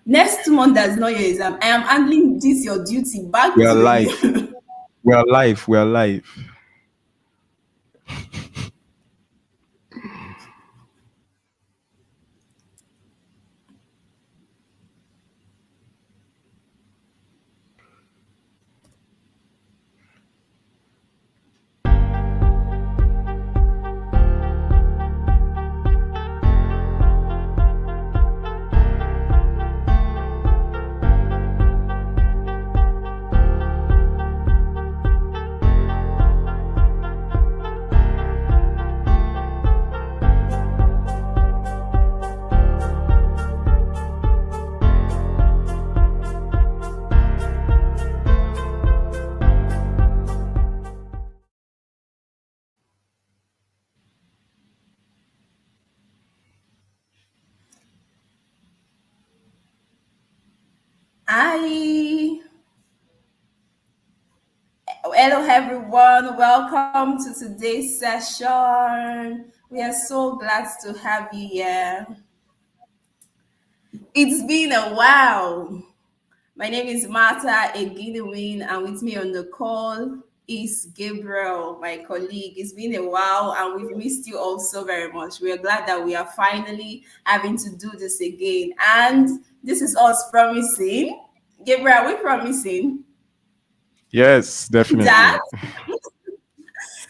Next month that's not your exam. I am handling this your duty We back are to live. you. We are live. We are live. I Hello everyone, welcome to today's session. We are so glad to have you here. It's been a while. My name is Martha Eginewin, and with me on the call is Gabriel, my colleague. It's been a while, and we've missed you all so very much. We are glad that we are finally having to do this again. And this is us promising. Gabriel, are we promising Yes, that definitely.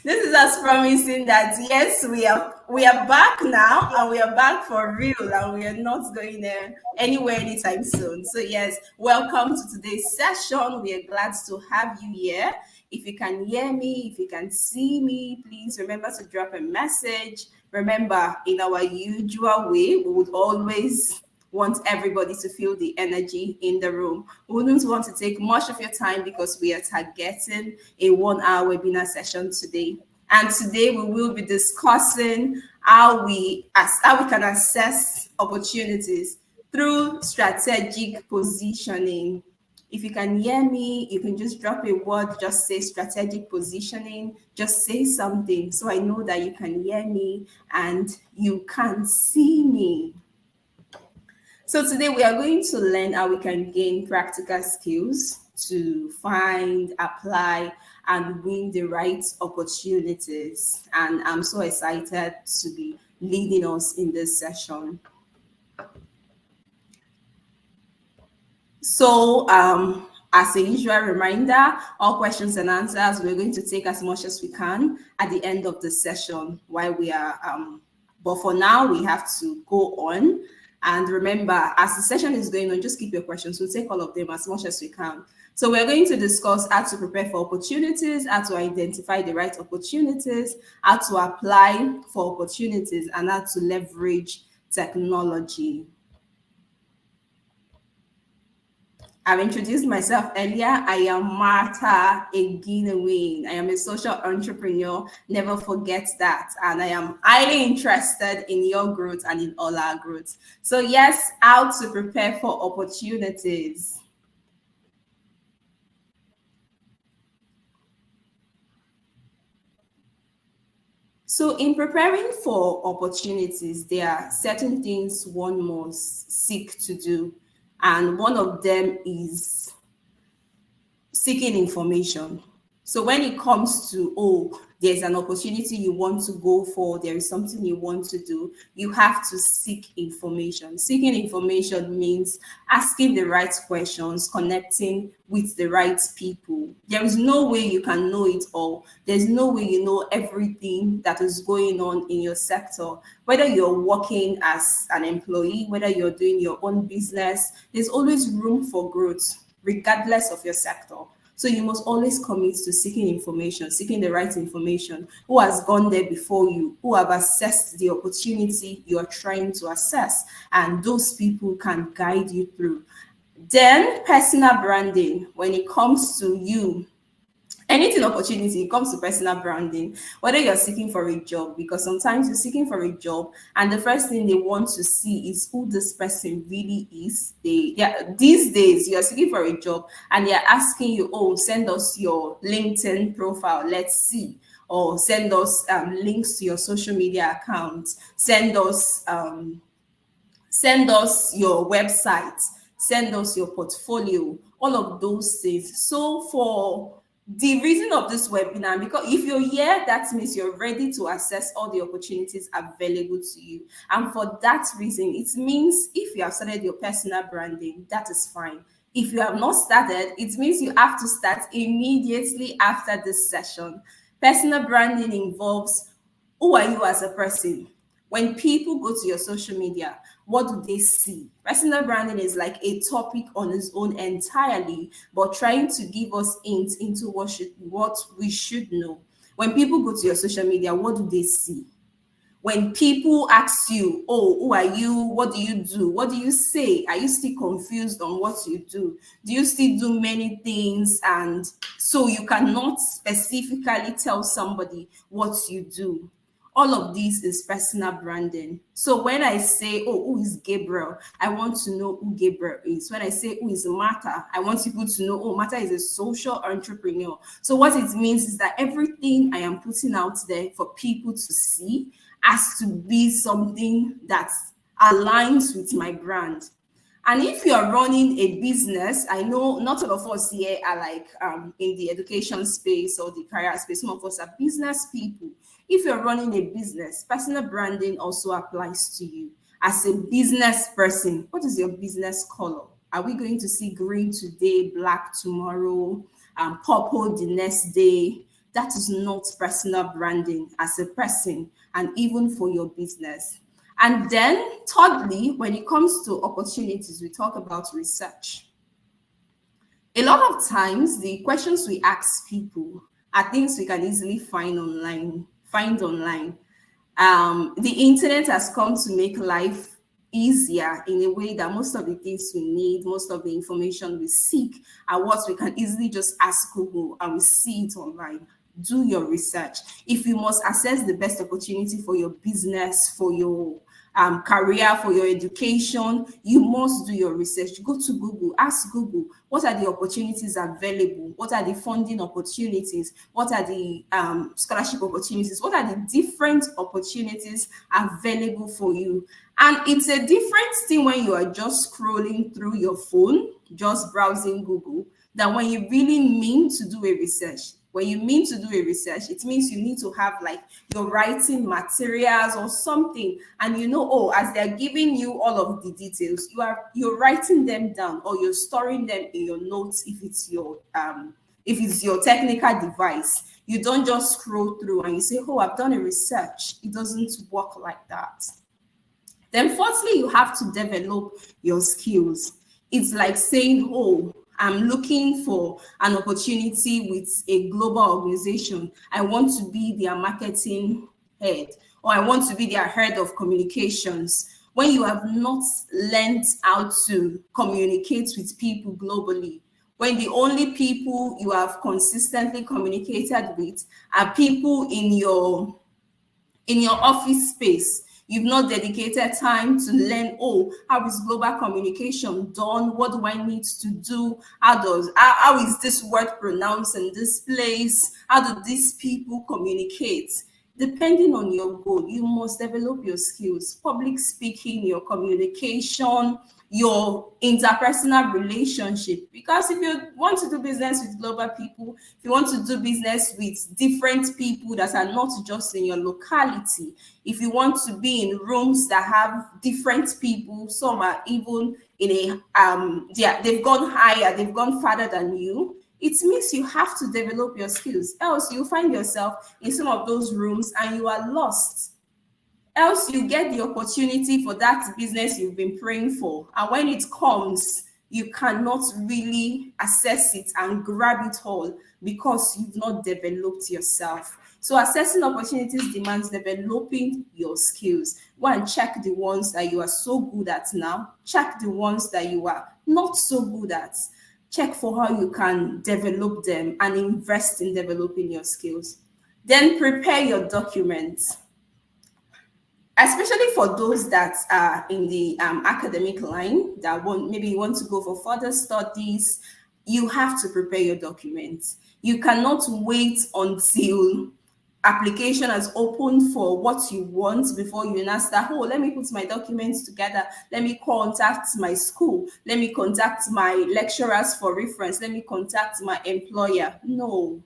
this is us promising that yes, we are back now, and we are back for real, and we are not going there anywhere anytime soon. So yes, welcome to today's session. We are glad to have you here. If you can hear me, if you can see me, please remember to drop a message. Remember, in our usual way, we would always want everybody to feel the energy in the room. We wouldn't want to take much of your time because we are targeting a 1 hour webinar session today. And today we will be discussing how we can assess opportunities through strategic positioning. If you can hear me, you can just drop a word, just say strategic positioning, just say something so I know that you can hear me and you can see me. So today we are going to learn how we can gain practical skills to find, apply, and win the right opportunities. And I'm so excited to be leading us in this session. So, as a usual reminder, all questions and answers we're going to take as much as we can at the end of the session while we are. But for now, we have to go on. And remember, as the session is going on, just keep your questions. We'll take all of them as much as we can. So we're going to discuss how to prepare for opportunities, how to identify the right opportunities, how to apply for opportunities, and how to leverage technology. I've introduced myself earlier. I am Martha Eginewin. I am a social entrepreneur. Never forget that. And I am highly interested in your growth and in all our growth. So, yes, how to prepare for opportunities. So, in preparing for opportunities, there are certain things one must seek to do. And one of them is seeking information. So when it comes to, oh, there's an opportunity you want to go for, there is something you want to do, you have to seek information. Seeking information means asking the right questions, connecting with the right people. There is no way you can know it all. There's no way you know everything that is going on in your sector. Whether you're working as an employee, whether you're doing your own business, there's always room for growth, regardless of your sector. So you must always commit to seeking information, seeking the right information, who has gone there before you, who have assessed the opportunity you are trying to assess, and those people can guide you through. Then personal branding, when it comes to you, anything opportunity, it comes to personal branding, whether you're seeking for a job, because sometimes you're seeking for a job and the first thing they want to see is who this person really is. These days you're seeking for a job and they're asking you, oh, send us your LinkedIn profile, let's see, or send us links to your social media accounts, send us your website. send us your portfolio, all of those things. So for the reason of this webinar, because if you're here, that means you're ready to assess all the opportunities available to you. And for that reason, it means if you have started your personal branding, that is fine. If you have not started, it means you have to start immediately after this session. Personal branding involves who are you as a person? When people go to your social media, what do they see? Personal branding is like a topic on its own entirely, but trying to give us hints into what we should know. When people go to your social media, what do they see? When people ask you, oh, who are you? What do you do? What do you say? Are you still confused on what you do? Do you still do many things? And so you cannot specifically tell somebody what you do. All of this is personal branding. So when I say, oh, who is Gabriel? I want to know who Gabriel is. When I say, who is Martha? I want people to know, oh, Martha is a social entrepreneur. So what it means is that everything I am putting out there for people to see has to be something that aligns with my brand. And if you're running a business, I know not all of us here are like in the education space or the career space. Some of us are business people. If you're running a business, personal branding also applies to you. As a business person, what is your business color? Are we going to see green today, black tomorrow, purple the next day? That is not personal branding as a person and even for your business. And then thirdly, when it comes to opportunities, we talk about research. A lot of times, the questions we ask people are things we can easily find online. The internet has come to make life easier in a way that most of the things we need, most of the information we seek are what we can easily just ask Google and we see it online. Do your research. If you must assess the best opportunity for your business, for your career, for your education, you must do your research. Go to Google, ask Google, what are the opportunities available? What are the funding opportunities? What are the scholarship opportunities? What are the different opportunities available for you? And it's a different thing when you are just scrolling through your phone, just browsing Google, than when you really mean to do a research. When you mean to do a research, it means you need to have like your writing materials or something, and you know, oh, as they're giving you all of the details, you're writing them down or you're storing them in your notes if it's your technical device. You don't just scroll through and you say, oh, I've done a research. It doesn't work like that. Then fourthly, you have to develop your skills. It's like saying, oh, I'm looking for an opportunity with a global organization. I want to be their marketing head, or I want to be their head of communications. When you have not learned how to communicate with people globally, when the only people you have consistently communicated with are people in your office space, you've not dedicated time to learn, oh, how is global communication done? What do I need to do? How is this word pronounced in this place? How do these people communicate? Depending on your goal, you must develop your skills, public speaking, your communication, your interpersonal relationship. Because if you want to do business with global people, if you want to do business with different people that are not just in your locality, if you want to be in rooms that have different people, some are even in they've gone higher, they've gone farther than you, it means you have to develop your skills. Else you find yourself in some of those rooms and you are lost. Else you get the opportunity for that business you've been praying for, and when it comes, you cannot really assess it and grab it all because you've not developed yourself. So assessing opportunities demands developing your skills. Go and check the ones that you are so good at now. Check the ones that you are not so good at. Check for how you can develop them and invest in developing your skills. Then prepare your documents. Especially for those that are in the academic line that maybe you want to go for further studies, you have to prepare your documents. You cannot wait until application has opened for what you want before you now start, oh, let me put my documents together, let me contact my school, let me contact my lecturers for reference, let me contact my employer. No,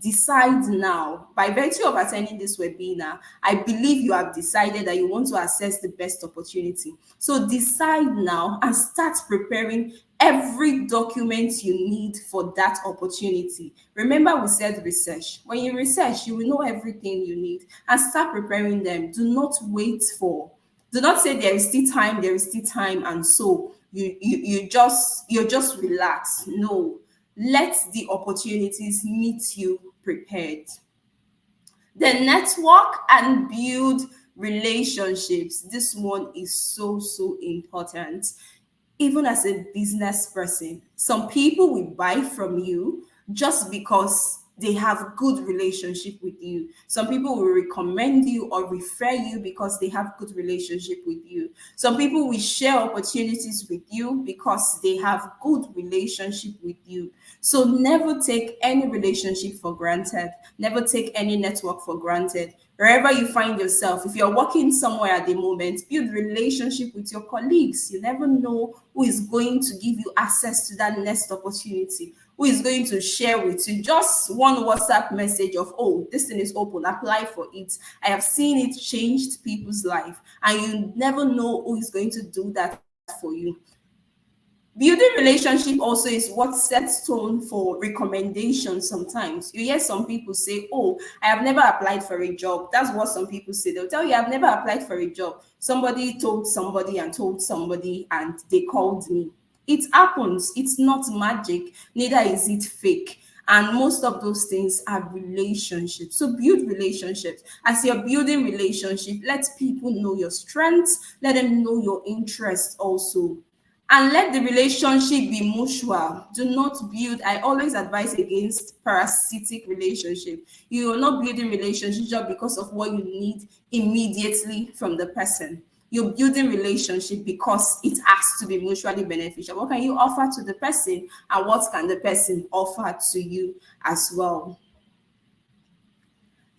decide now. By virtue of attending this webinar, I believe you have decided that you want to assess the best opportunity. So decide now and start preparing every document you need for that opportunity. Remember, we said research. When you research, you will know everything you need and start preparing them. Do not wait for, do not say there is still time, there is still time, and so you're just relaxed. No, let the opportunities meet you prepared. Then network and build relationships. This one is so important. Even as a business person, some people will buy from you just because they have good relationship with you. Some people will recommend you or refer you because they have good relationship with you. Some people will share opportunities with you because they have good relationship with you. So never take any relationship for granted. Never take any network for granted. Wherever you find yourself, if you're working somewhere at the moment, build relationship with your colleagues. You never know who is going to give you access to that next opportunity, who is going to share with you just one WhatsApp message of, oh, this thing is open, apply for it. I have seen it changed people's life, and you never know who is going to do that for you. Building relationship also is what sets tone for recommendation. Sometimes you hear some people say, oh, I have never applied for a job. That's what some people say. They'll tell you, I've never applied for a job. Somebody told somebody and told somebody and they called me. It happens. It's not magic, neither is it fake. And most of those things are relationships. So build relationships. As you're building relationship, let people know your strengths, let them know your interests also. And let the relationship be mutual. Do not build, I always advise against parasitic relationship. You are not building relationship just because of what you need immediately from the person. You're building relationship because it has to be mutually beneficial. What can you offer to the person, and what can the person offer to you as well?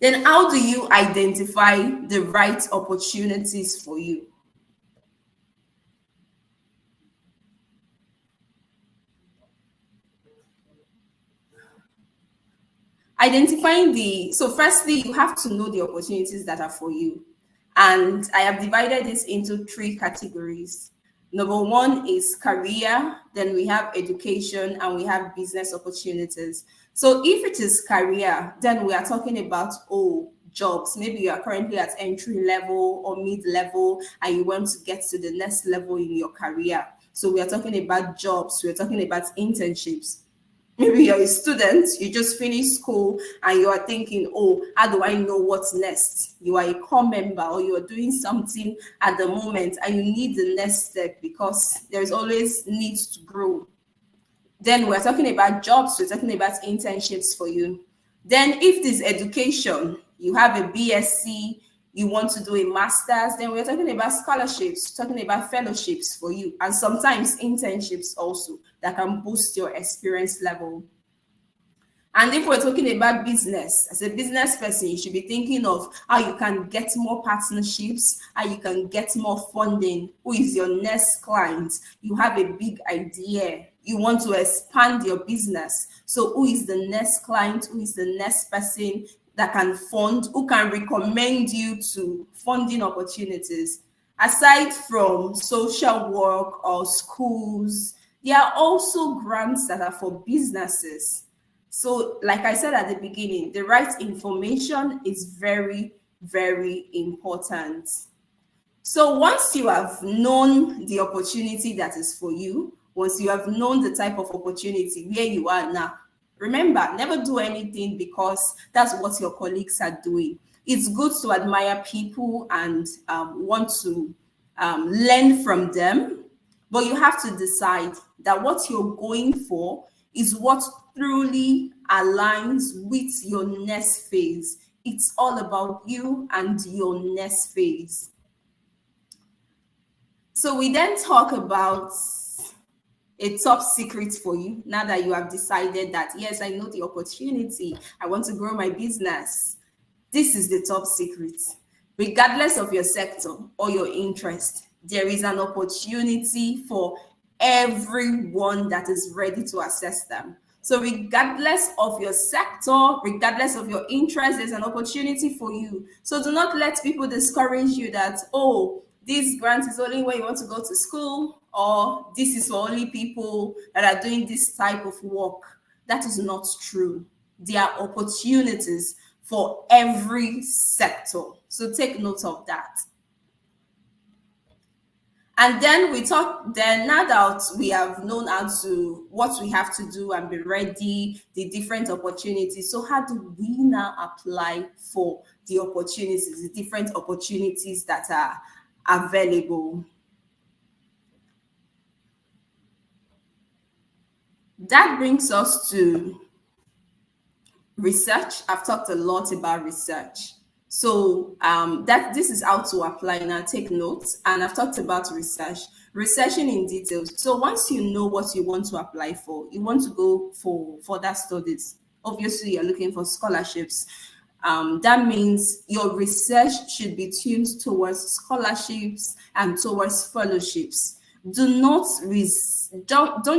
Then how do you identify the right opportunities for you? Identifying the, so firstly, you have to know the opportunities that are for you. And I have divided this into three categories. Number one is career, then we have education, and we have business opportunities. So if it is career, then we are talking about, oh, jobs. Maybe you are currently at entry level or mid level and you want to get to the next level in your career. So we are talking about jobs, we're talking about internships. Maybe you're a student, you just finished school and you are thinking, oh, how do I know what's next? You are a core member or you're doing something at the moment and you need the next step because there's always need to grow. Then we're talking about jobs, we're talking about internships for you. Then if this education, you have a BSc, you want to do a master's, then we're talking about scholarships, talking about fellowships for you, and sometimes internships also that can boost your experience level. And if we're talking about business, as a business person, you should be thinking of how you can get more partnerships, how you can get more funding. Who is your next client? You have a big idea. You want to expand your business. So who is the next client? Who is the next person that can fund, who can recommend you to funding opportunities? Aside from social work or schools, there are also grants that are for businesses. So, like I said at the beginning, the right information is very, very important. So once you have known the opportunity that is for you, once you have known the type of opportunity where you are now, remember, never do anything because that's what your colleagues are doing. It's good to admire people and want to learn from them, but you have to decide that what you're going for is what truly aligns with your next phase. It's all about you and your next phase. So we then talk about a top secret for you now that you have decided that, yes, I know the opportunity, I want to grow my business. This is the top secret. Regardless of your sector or your interest, there is an opportunity for everyone that is ready to access them. So regardless of your sector, regardless of your interest, there's an opportunity for you. So do not let people discourage you that, oh, this grant is only when you want to go to school, or this is for only people that are doing this type of work. That is not true. There are opportunities for every sector. So take note of that. And then now that we have known what we have to do and be ready, the different opportunities. So how do we now apply for the opportunities, the different opportunities that are available? That brings us to research. I've talked a lot about research. So this is how to apply. Now take notes. And I've talked about researching in details. So once you know what you want to apply for, you want to go for further studies. Obviously, you're looking for scholarships. That means your research should be tuned towards scholarships and towards fellowships. Don't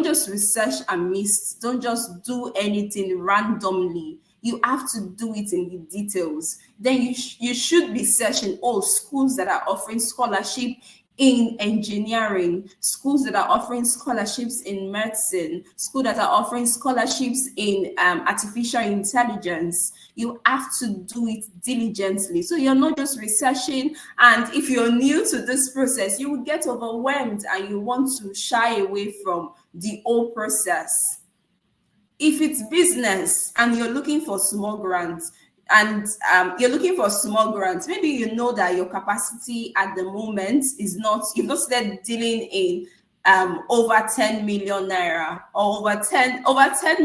just research and miss. Don't just do anything randomly. You have to do it in the details. Then you should be searching all schools that are offering scholarship in engineering, schools that are offering scholarships in medicine, schools that are offering scholarships in artificial intelligence. You have to do it diligently. So you're not just researching, and if you're new to this process, you will get overwhelmed and you want to shy away from the whole process. If it's business and you're looking for small grants, maybe you know that your capacity at the moment is not, you've not started dealing in over 10 million naira or over 10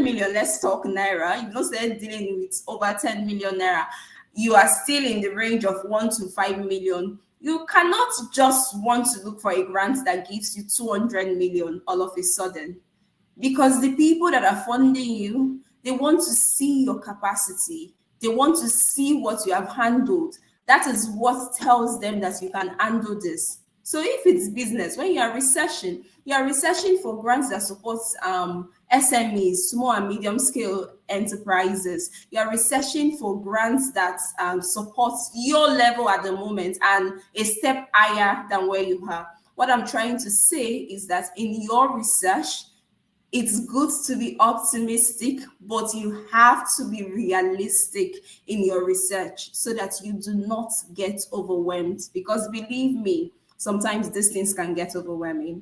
million, let's talk naira. You've not started dealing with over 10 million naira. You are still in the range of 1 to 5 million. You cannot just want to look for a grant that gives you 200 million all of a sudden. Because the people that are funding you, they want to see your capacity. They want to see what you have handled. That is what tells them that you can handle this. So if it's business, when you are researching for grants that support SMEs, small and medium scale enterprises. You are researching for grants that support your level at the moment and a step higher than where you are. What I'm trying to say is that in your research, it's good to be optimistic, but you have to be realistic in your research so that you do not get overwhelmed. Because believe me, sometimes these things can get overwhelming.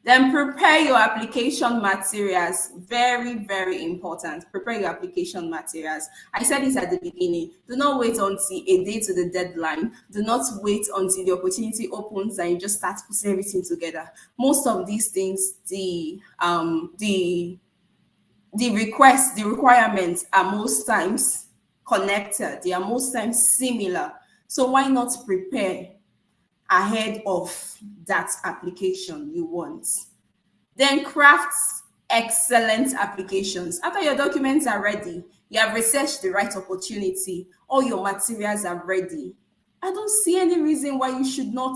Then prepare your application materials. Very, very important. Prepare your application materials. I said this at the beginning. Do not wait until a day to the deadline. Do not wait until the opportunity opens and you just start putting everything together. Most of these things, the requirements are most times connected. They are most times similar. So why not prepare ahead of that application you want? Then craft excellent applications. After your documents are ready, you have researched the right opportunity, all your materials are ready. I don't see any reason why you should not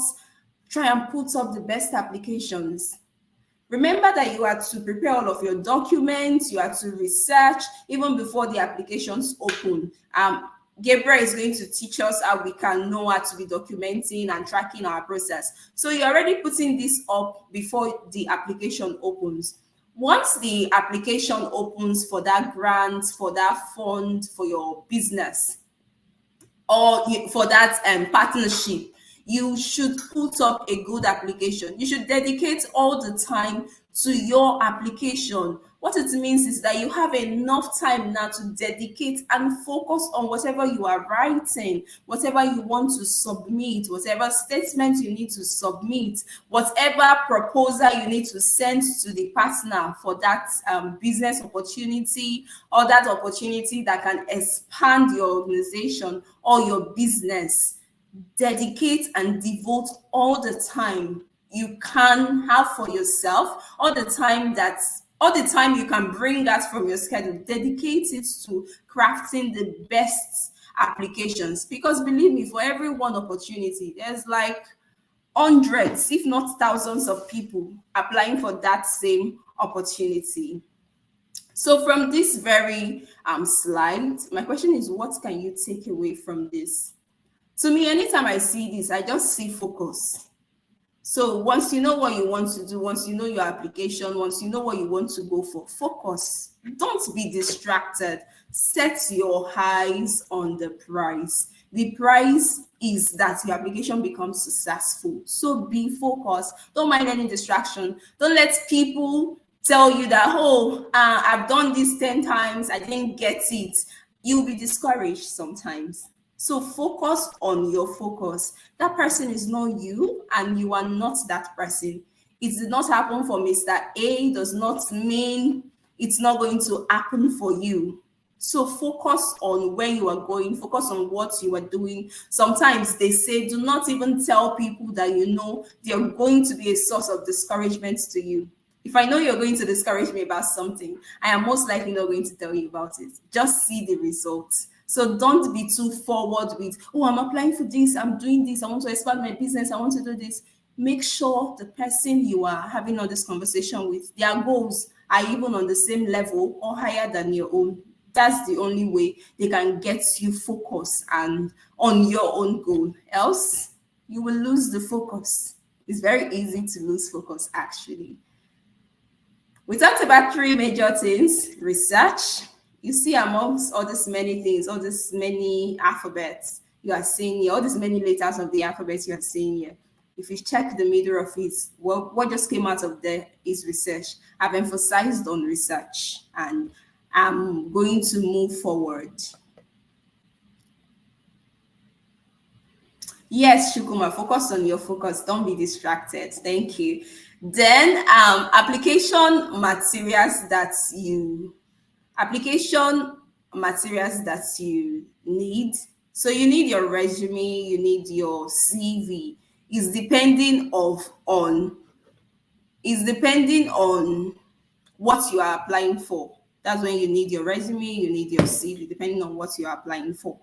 try and put up the best applications. Remember that you are to prepare all of your documents, you are to research even before the applications open. Gabriel is going to teach us how we can know how to be documenting and tracking our process. So you're already putting this up before the application opens. Once the application opens for that grant, for that fund, for your business, or for that partnership, you should put up a good application. You should dedicate all the time to your application. What it means is that you have enough time now to dedicate and focus on whatever you are writing, whatever you want to submit, whatever statement you need to submit, whatever proposal you need to send to the partner for that business opportunity or that opportunity that can expand your organization or your business. Dedicate and devote all the time you can have for yourself, all the time you can bring that from your schedule. Dedicate it to crafting the best applications, because believe me, for every one opportunity, there's like hundreds, if not thousands of people applying for that same opportunity. So from this very slide, my question is, what can you take away from this? To me, anytime I see this, I just see focus. So once you know what you want to do, once you know your application, once you know what you want to go for, focus. Don't be distracted. Set your eyes on the prize. The prize is that your application becomes successful. So be focused. Don't mind any distraction. Don't let people tell you that, oh, I've done this 10 times, I didn't get it. You'll be discouraged sometimes. So focus on your focus. That person is not you, and you are not that person. It did not happen for Mr. A, does not mean it's not going to happen for you. So focus on where you are going, focus on what you are doing. Sometimes they say, do not even tell people that you know they're going to be a source of discouragement to you. If I know you're going to discourage me about something, I am most likely not going to tell you about it. Just see the results. So don't be too forward with, oh, I'm applying for this, I'm doing this, I want to expand my business, I want to do this. Make sure the person you are having all this conversation with, their goals are even on the same level or higher than your own. That's the only way they can get you focused and on your own goal. Else, you will lose the focus. It's very easy to lose focus, actually. We talked about 3 major things: research. You see, amongst all these many things, all these many alphabets you are seeing here, all these many letters of the alphabet you are seeing here, if you check the middle of it, what just came out of there is research. I've emphasized on research, and I'm going to move forward. Yes, Shukuma, focus on your focus. Don't be distracted. Thank you. Then application materials that you need. So you need your resume, you need your CV. Is depending on what you are applying for. That's when you need your resume, you need your CV, depending on what you are applying for.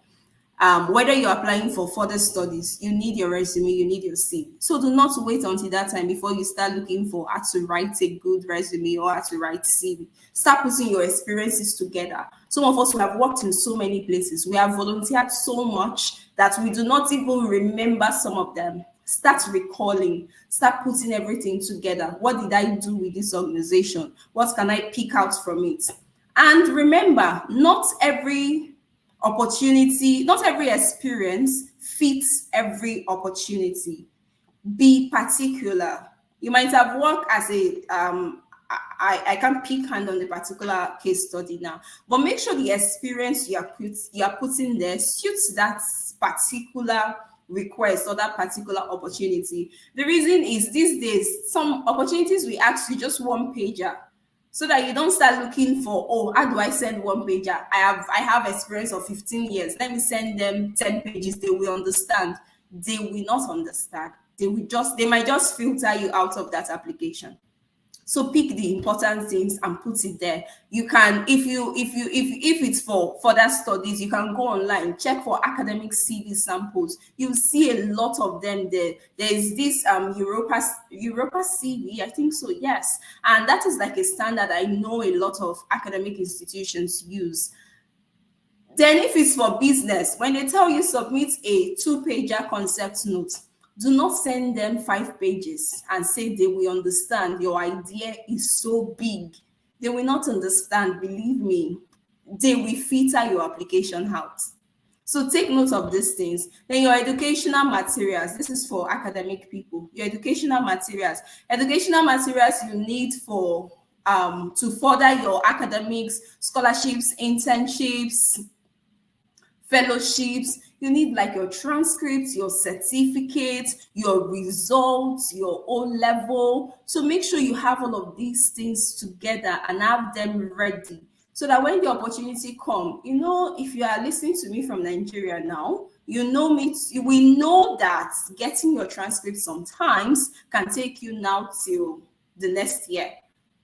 Whether you're applying for further studies, you need your resume, you need your CV. So do not wait until that time before you start looking for how to write a good resume or how to write CV. Start putting your experiences together. Some of us who have worked in so many places, we have volunteered so much that we do not even remember some of them. Start recalling, start putting everything together. What did I do with this organization? What can I pick out from it? And remember, not every opportunity, not every experience fits every opportunity. Be particular. You might have worked as a I can't pick hand on the particular case study now, but make sure the experience you are putting there suits that particular request or that particular opportunity. The reason is, these days some opportunities we ask you just one pager, so that you don't start looking for, oh, how do I send one pager? I have experience of 15 years. Let me send them 10 pages. They will understand. They will not understand. They might just filter you out of that application. So pick the important things and put it there. You can, if it's for further studies, you can go online, check for academic CV samples. You'll see a lot of them there. There is this Europa CV, I think so, yes. And that is like a standard I know a lot of academic institutions use. Then if it's for business, when they tell you submit a 2-pager concept note, do not send them 5 pages and say they will understand. Your idea is so big. They will not understand, believe me. They will filter your application out. So take note of these things. Then your educational materials. This is for academic people. Your educational materials. Educational materials you need for to further your academics, scholarships, internships, fellowships. You need like your transcripts, your certificates, your results, your O-level. So make sure you have all of these things together and have them ready, so that when the opportunity comes, you know, if you are listening to me from Nigeria now, you know me, we know that getting your transcript sometimes can take you now till the next year.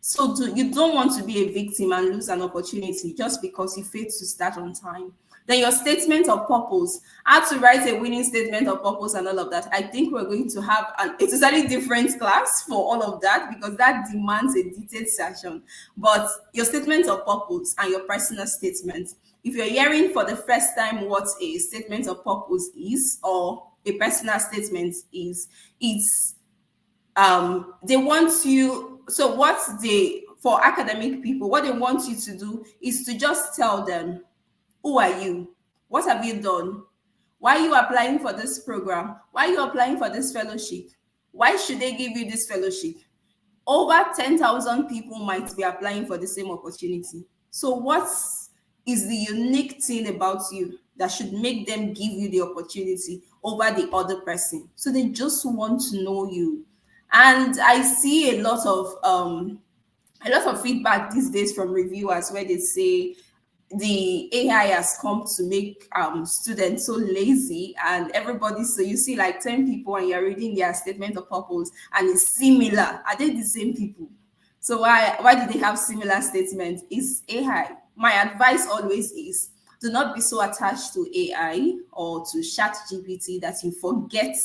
So you don't want to be a victim and lose an opportunity just because you failed to start on time. Then your statement of purpose, how to write a winning statement of purpose and all of that. I think we're going to have an entirely different class for all of that because that demands a detailed session. But your statement of purpose and your personal statement, if you're hearing for the first time what a statement of purpose is or a personal statement is, it's they want you, so what they, for academic people, what they want you to do is to just tell them, who are you? What have you done? Why are you applying for this program? Why are you applying for this fellowship? Why should they give you this fellowship? Over 10,000 people might be applying for the same opportunity. So what is the unique thing about you that should make them give you the opportunity over the other person? So they just want to know you. And I see a lot of feedback these days from reviewers where they say the AI has come to make students so lazy, and everybody, so you see like 10 people and you're reading their statement of purpose and it's similar. Are they the same people? So why do they have similar statements? It's AI. My advice always is, do not be so attached to AI or to ChatGPT that you forget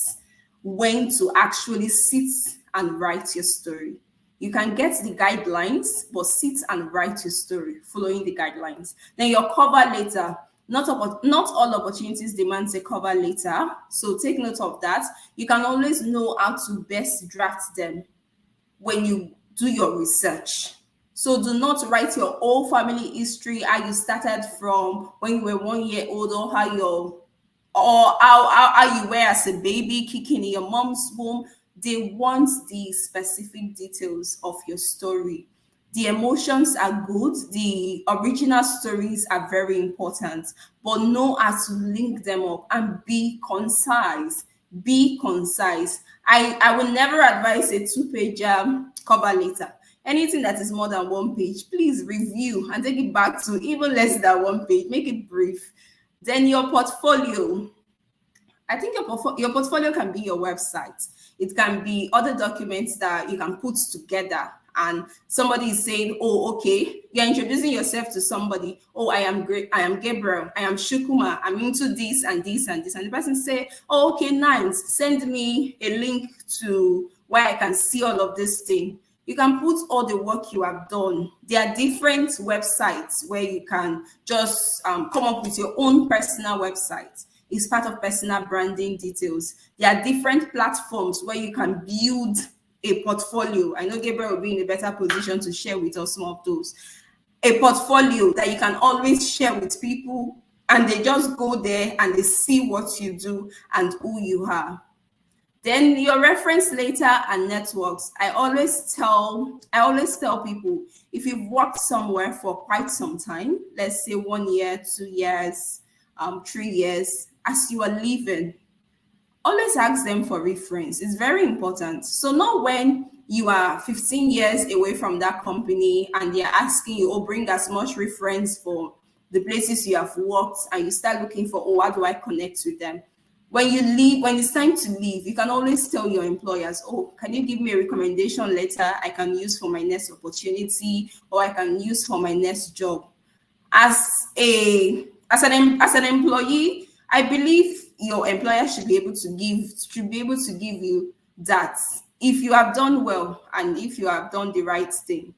when to actually sit and write your story. You can get the guidelines, but sit and write your story following the guidelines. Then your cover letter. Not all opportunities demand a cover letter, so take note of that. You can always know how to best draft them when you do your research. So do not write your whole family history, how you started from when you were 1 year old, or how you were as a baby kicking in your mom's womb. They want the specific details of your story. The emotions are good. The original stories are very important, but know how to link them up and be concise. Be concise. I will never advise a 2-page cover letter. Anything that is more than 1 page, please review and take it back to even less than 1 page. Make it brief. Then your portfolio. I think your portfolio can be your website. It can be other documents that you can put together. And somebody is saying, oh, okay, you're introducing yourself to somebody. Oh, I am great. I am Gabriel. I am Shukuma. I'm into this and this and this. And the person say, oh, okay, nice. Send me a link to where I can see all of this thing. You can put all the work you have done. There are different websites where you can just come up with your own personal website. It's part of personal branding details. There are different platforms where you can build a portfolio. I know Gabriel will be in a better position to share with us some of those. A portfolio that you can always share with people, and they just go there and they see what you do and who you are. Then your reference letter and networks. I always tell people, if you've worked somewhere for quite some time, let's say 1 year, 2 years, 3 years, as you are leaving, always ask them for reference. It's very important. So not when you are 15 years away from that company and they're asking you, oh, bring as much reference for the places you have worked, and you start looking for, oh, how do I connect with them? When you leave, when it's time to leave, you can always tell your employers, oh, can you give me a recommendation letter I can use for my next opportunity, or I can use for my next job? As an employee, I believe your employer should be able to give you that if you have done well and if you have done the right thing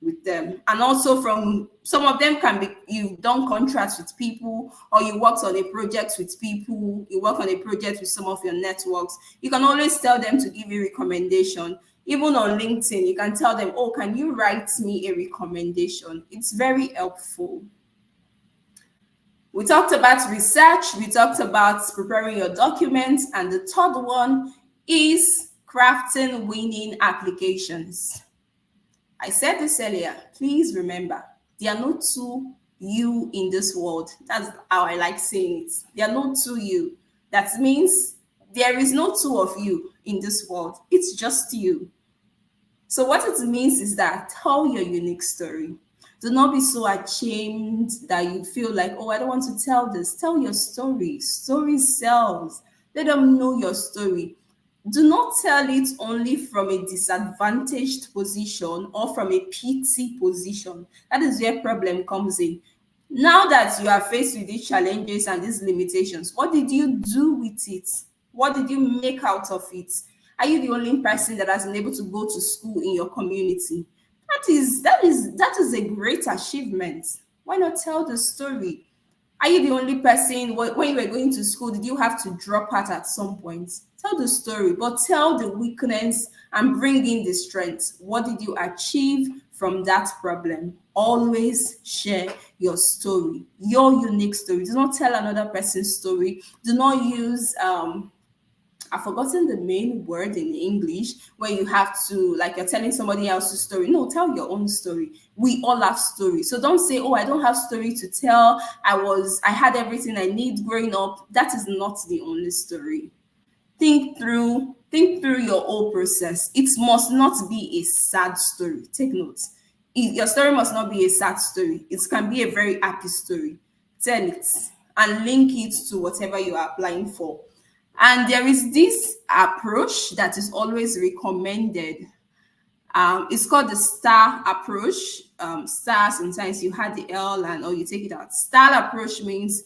with them. And also, from some of them can be you've done contracts with people, or you worked on a project with people, you work on a project with some of your networks. You can always tell them to give you recommendation. Even on LinkedIn, you can tell them, oh, can you write me a recommendation? It's very helpful. We talked about research, we talked about preparing your documents, and the third one is crafting winning applications. I said this earlier, please remember, there are no two you in this world. That's how I like saying it. There are no two you. That means there is no two of you in this world. It's just you. So what it means is that tell your unique story. Do not be so ashamed that you feel like, oh, I don't want to tell this. Tell your story. Story sells. Let them know your story. Do not tell it only from a disadvantaged position or from a pity position. That is where problem comes in. Now that you are faced with these challenges and these limitations, what did you do with it? What did you make out of it? Are you the only person that has been able to go to school in your community? That is a great achievement. Why not tell the story? Are you the only person when you were going to school? Did you have to drop out at some point? Tell the story, but tell the weakness and bring in the strength. What did you achieve from that problem? Always share your story, your unique story. Do not tell another person's story. Do not use I've forgotten the main word in English where you have to, like, you're telling somebody else's story. No, tell your own story. We all have stories. So don't say, oh, I don't have story to tell. I had everything I need growing up. That is not the only story. Think through your whole process. It must not be a sad story. Take note. Your story must not be a sad story. It can be a very happy story. Tell it and link it to whatever you are applying for. And there is this approach that is always recommended. It's called the STAR approach. STAR, sometimes you had the L and or you take it out. STAR approach means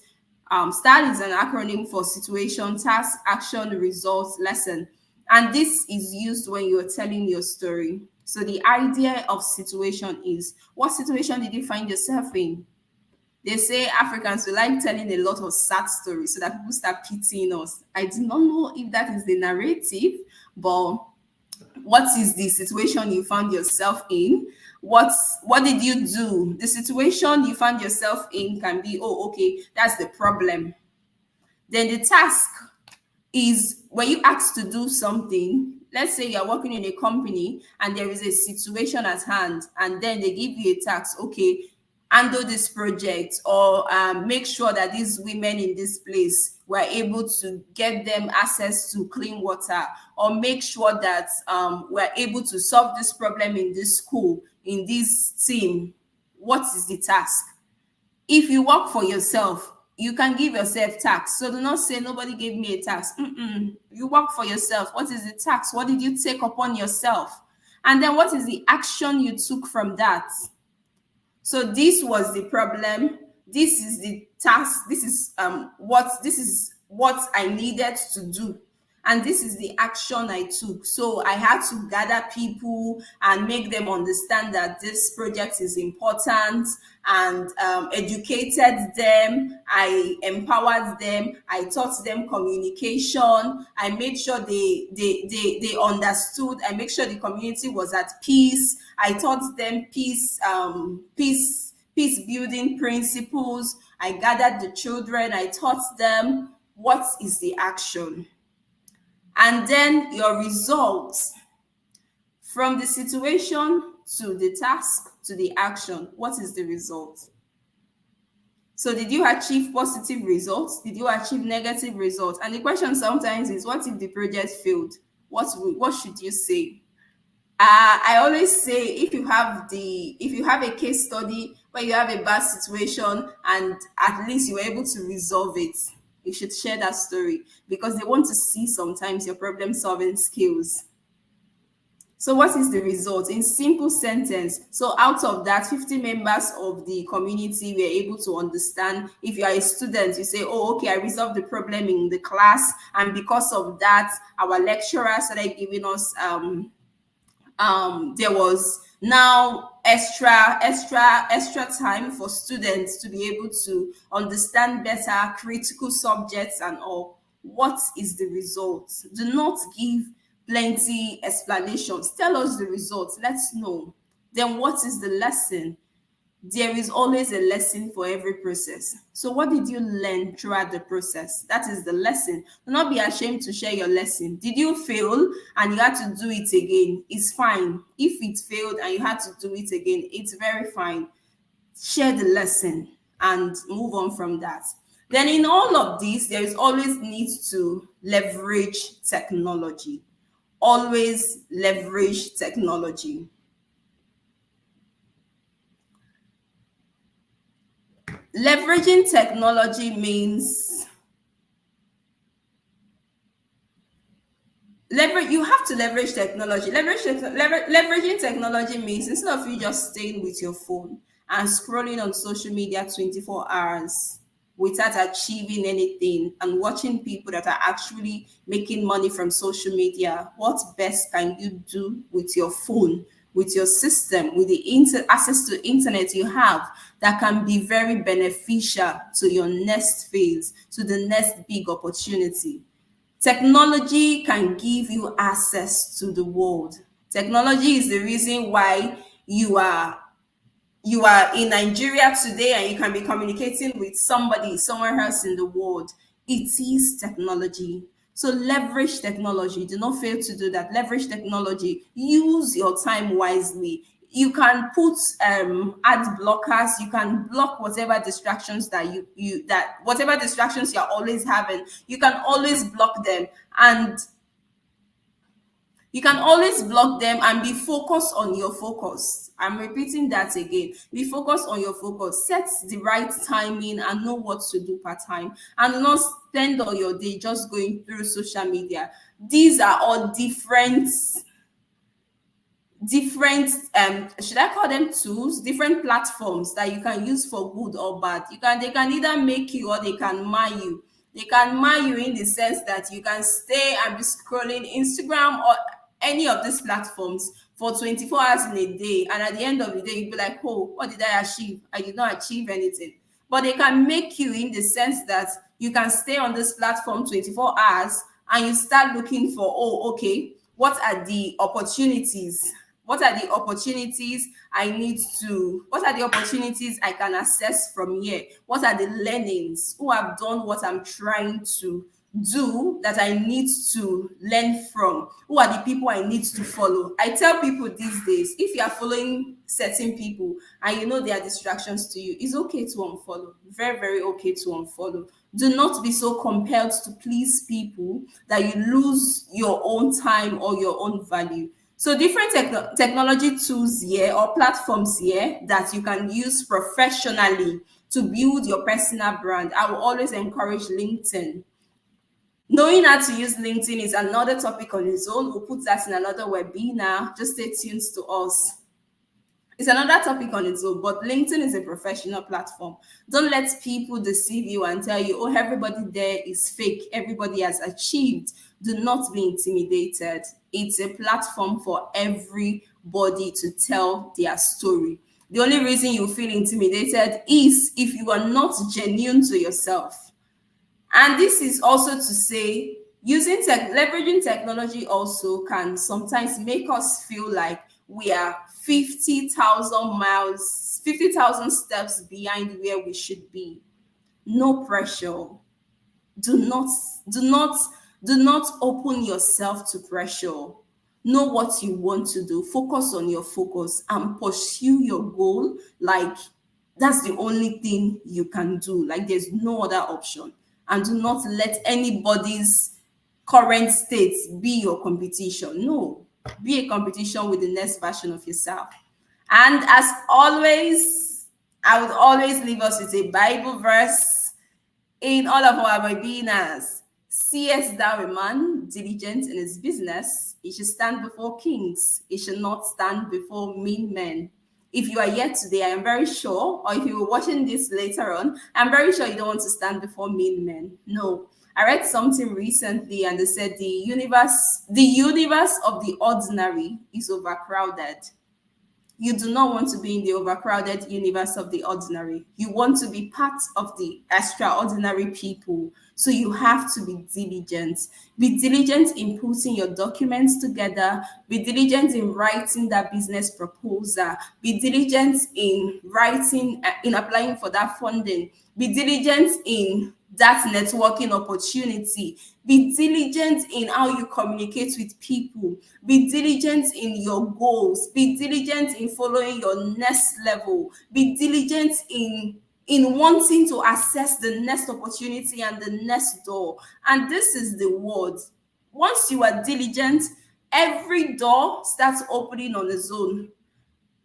STAR is an acronym for situation, task, action, result, lesson. And this is used when you're telling your story. So the idea of situation is, what situation did you find yourself in? They say Africans we like telling a lot of sad stories so that people start pitying us. I do not know if that is the narrative, but what is the situation you found yourself in? What did you do? The situation you found yourself in can be, oh, okay, that's the problem. Then the task is when you ask to do something. Let's say you're working in a company and there is a situation at hand, and then they give you a task. Okay, handle this project, or make sure that these women in this place were able to get them access to clean water, or make sure that we're able to solve this problem in this school, in this team. What is the task? If you work for yourself, you can give yourself tasks. So do not say nobody gave me a task. You work for yourself. What is the task? What did you take upon yourself? And then what is the action you took from that? So this was the problem. This is the task. This is what I needed to do. And this is the action I took. So I had to gather people and make them understand that this project is important, and educated them. I empowered them. I taught them communication. I made sure they understood. I make sure the community was at peace. I taught them peace building principles. I gathered the children. I taught them what is the action. And then your results from the situation to the task to the action. What is the result? So did you achieve positive results? Did you achieve negative results? And the question sometimes is, what if the project failed? What should you say? I always say, if you have a case study where you have a bad situation and at least you were able to resolve it, you should share that story, because they want to see sometimes your problem solving skills. So what is the result? In simple sentence, so out of that, 50 members of the community were able to understand. If you are a student, you say, oh, okay, I resolved the problem in the class, and because of that, our lecturer started giving us there was now extra time for students to be able to understand better critical subjects and all. What is the result? Do not give plenty explanations. Tell us the results. Let's know. Then what is the lesson? There is always a lesson for every process. So what did you learn throughout the process? That is the lesson. Do not be ashamed to share your lesson. Did you fail and you had to do it again? It's fine. If it failed and you had to do it again, it's very fine. Share the lesson and move on from that. Then in all of this, there is always need to leverage technology. Always leverage technology. Leveraging technology means you have to leverage technology. Leveraging technology means, instead of you just staying with your phone and scrolling on social media 24 hours without achieving anything and watching people that are actually making money from social media, what best can you do with your phone, with your system, with the access to internet you have that can be very beneficial to your next phase, to the next big opportunity? Technology can give you access to the world. Technology is the reason why you are in Nigeria today and you can be communicating with somebody somewhere else in the world. It is technology. So leverage technology. Do not fail to do that. Leverage technology. Use your time wisely. You can put ad blockers. You can block whatever distractions that whatever distractions you're always having. You can always block them, and you can always block them and be focused on your focus. I'm repeating that again. Be focused on your focus. Set the right timing and know what to do per time. And do not spend all your day just going through social media. These are all different should I call them tools, different platforms that you can use for good or bad. They can either make you or they can mar you. They can mar you in the sense that you can stay and be scrolling Instagram or any of these platforms for 24 hours in a day, and at the end of the day you'll be like, oh, what did I achieve? I did not achieve anything. But they can make you in the sense that you can stay on this platform 24 hours and you start looking for, oh, okay, what are the opportunities? What are the opportunities what are the opportunities I can access from here? What are the learnings? Who have done what I'm trying to do that I need to learn from? Who are the people I need to follow? I tell people these days, if you are following certain people and you know they are distractions to you, it's okay to unfollow. Very, very okay to unfollow. Do not be so compelled to please people that you lose your own time or your own value. So different technology tools here or platforms here that you can use professionally to build your personal brand. I will always encourage LinkedIn. Knowing how to use LinkedIn is another topic on its own. We'll put that in another webinar. Just stay tuned to us. It's another topic on its own, but LinkedIn is a professional platform. Don't let people deceive you and tell you, oh, everybody there is fake. Everybody has achieved. Do not be intimidated. It's a platform for everybody to tell their story. The only reason you feel intimidated is if you are not genuine to yourself. And this is also to say, leveraging technology also can sometimes make us feel like we are 50,000 miles, 50,000 steps behind where we should be. No pressure. Do not open yourself to pressure. Know what you want to do. Focus on your focus and pursue your goal. Like that's the only thing you can do. Like there's no other option. And do not let anybody's current state be your competition. No, be a competition with the next version of yourself. And as always, I would always leave us with a Bible verse in all of our webinars. Seest thou a man diligent in his business? He should stand before kings. He should not stand before mean men. If you are here today, I am very sure, or if you were watching this later on, I'm very sure you don't want to stand before mean men. No. I read something recently and they said the universe of the ordinary is overcrowded. You do not want to be in the overcrowded universe of the ordinary. You want to be part of the extraordinary people. So you have to be diligent. Be diligent in putting your documents together. Be diligent in writing that business proposal. Be diligent in applying for that funding. Be diligent in that networking opportunity. Be diligent in how you communicate with people. Be diligent in your goals. Be diligent in following your next level. Be diligent in wanting to access the next opportunity and the next door. And this is the word. Once you are diligent, every door starts opening on its own.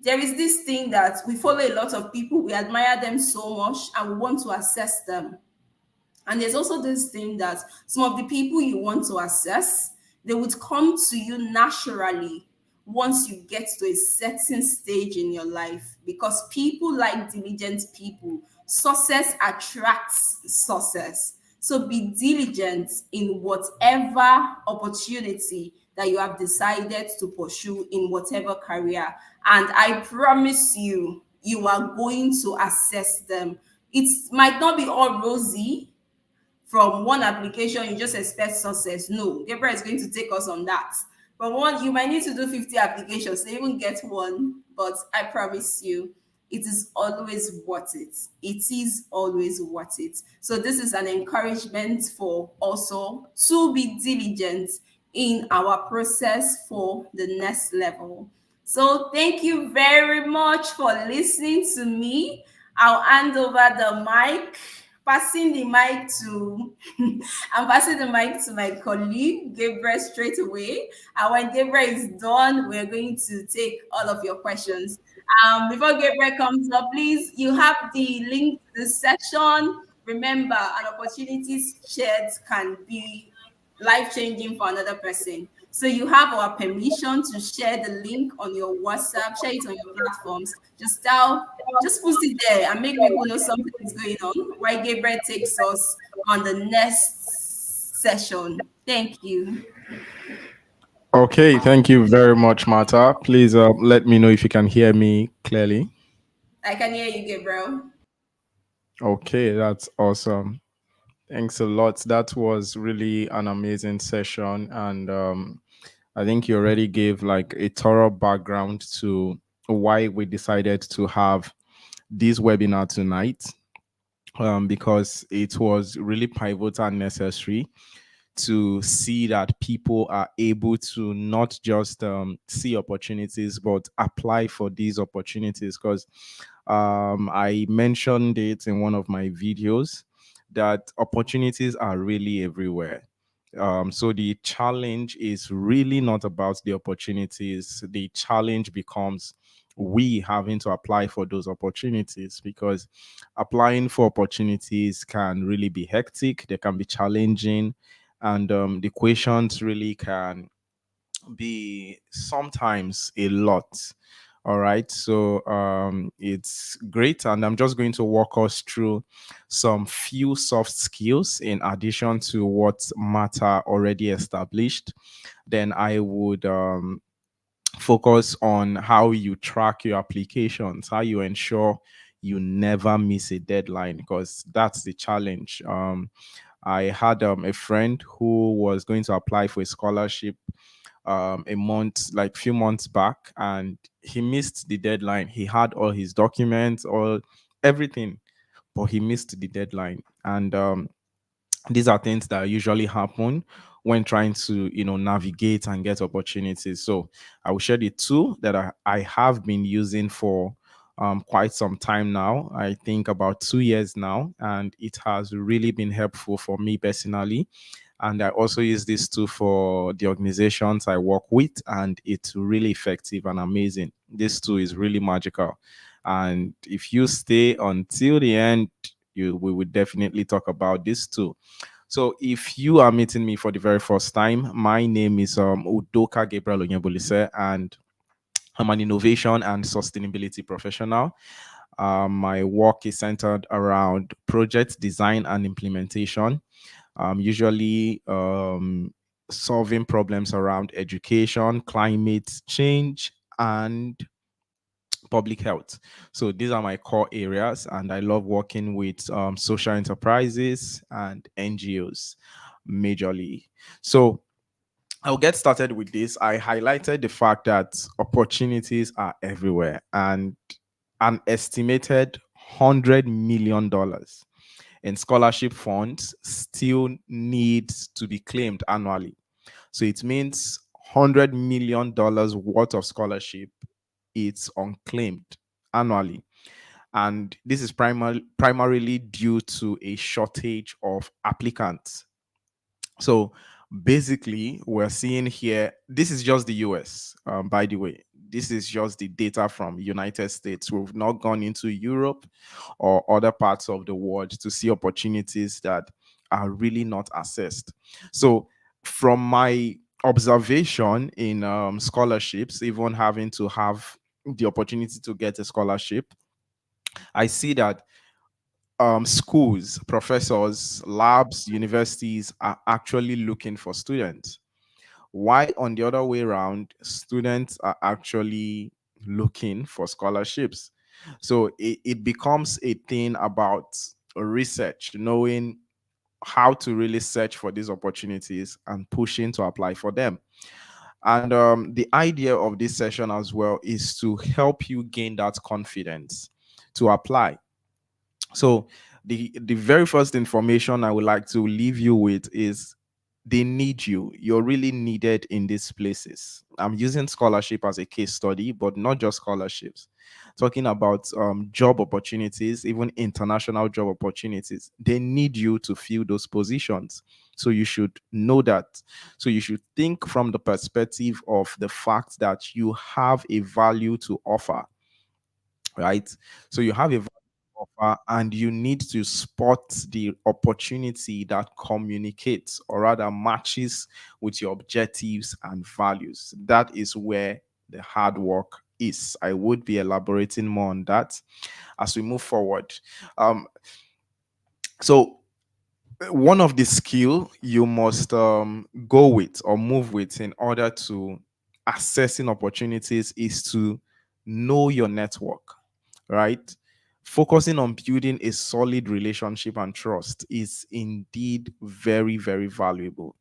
There is this thing that we follow a lot of people, we admire them so much, and we want to access them. And there's also this thing that some of the people you want to access, they would come to you naturally once you get to a certain stage in your life, because people like diligent people. Success attracts success. So be diligent in whatever opportunity that you have decided to pursue in whatever career. And I promise you, you are going to assess them. It might not be all rosy. From one application, you just expect success. No, Gabriel is going to take us on that. But one, you might need to do 50 applications to even get one. But I promise you, it is always worth it. It is always worth it. So this is an encouragement for also to be diligent in our process for the next level. So thank you very much for listening to me. I'll hand over the mic, passing the mic to I'm passing the mic to my colleague Gabriel straight away. And when Gabriel is done, we're going to take all of your questions. Before Gabriel comes up, please, you have the link to the section. Remember, an opportunity shared can be life changing for another person. So you have our permission to share the link on your WhatsApp, share it on your platforms. Just post it there and make people know something is going on while Gabriel takes us on the next session. Thank you. Okay, thank you very much, Martha. Please let me know if you can hear me clearly. I can hear you, Gabriel. Okay, that's awesome. Thanks a lot. That was really an amazing session. And I think you already gave like a thorough background to why we decided to have this webinar tonight, because it was really pivotal and necessary to see that people are able to not just see opportunities but apply for these opportunities. Because I mentioned it in one of my videos that opportunities are really everywhere. So the challenge is really not about the opportunities. The challenge becomes we having to apply for those opportunities, because applying for opportunities can really be hectic. They can be challenging, and the questions really can be sometimes a lot. All right, so it's great, and I'm just going to walk us through some few soft skills in addition to what Martha already established. Then I would focus on how you track your applications, how you ensure you never miss a deadline, because that's the challenge. I had a friend who was going to apply for a scholarship a month, like few months back, and he missed the deadline. He had all his documents, all everything, but he missed the deadline. And these are things that usually happen when trying to navigate and get opportunities. So I will share the tool that I have been using for quite some time now. I think about 2 years now, and it has really been helpful for me personally. And I also use this tool for the organizations I work with, and it's really effective and amazing. This tool is really magical. And if you stay until the end, we would definitely talk about this too. So if you are meeting me for the very first time, my name is Udoka Gabriel Onyebolise, and I'm an innovation and sustainability professional. My work is centered around project design and implementation, usually solving problems around education, climate change, and public health. So these are my core areas, and I love working with social enterprises and NGOs majorly. So I'll get started with this. I highlighted the fact that opportunities are everywhere, and an estimated $100 million in scholarship funds still needs to be claimed annually. So it means $100 million worth of scholarship, it's unclaimed annually. And this is primarily due to a shortage of applicants. So basically, we're seeing here, this is just the US, by the way. This is just the data from United States. We've not gone into Europe or other parts of the world to see opportunities that are really not assessed. So from my observation in scholarships, even having to have the opportunity to get a scholarship, I see that schools, professors, labs, universities are actually looking for students. Why, on the other way around, students are actually looking for scholarships. So it becomes a thing about research, knowing how to really search for these opportunities and pushing to apply for them. And the idea of this session as well is to help you gain that confidence to apply. So the very first information I would like to leave you with is they need you. You're really needed in these places. I'm using scholarship as a case study, but not just scholarships. Talking about job opportunities, even international job opportunities, they need you to fill those positions. So you should know that. So you should think from the perspective of the fact that you have a value to offer, right? So you have a value to offer, and you need to spot the opportunity that communicates or rather matches with your objectives and values. That is where the hard work is. I would be elaborating more on that as we move forward. Um, so one of the skill you must go with or move with in order to assessing opportunities is to know your network, right? Focusing on building a solid relationship and trust is indeed very, very valuable.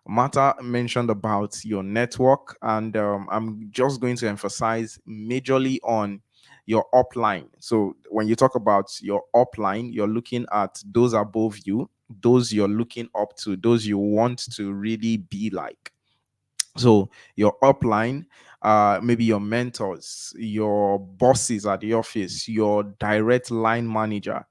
Martha mentioned about your network, and I'm just going to emphasize majorly on your upline. So when you talk about your upline, you're looking at those above you, those you're looking up to, those you want to really be like. So your upline, maybe your mentors, your bosses at the office, your direct line manager.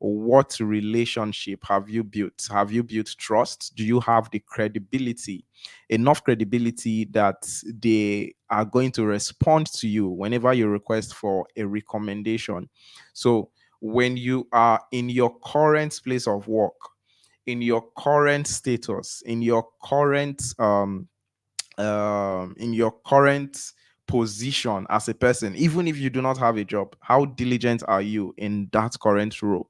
What relationship have you built? Have you built trust? Do you have the credibility, enough credibility that they are going to respond to you whenever you request for a recommendation? So when you are in your current place of work, in your current status, in your current position as a person, even if you do not have a job, how diligent are you in that current role?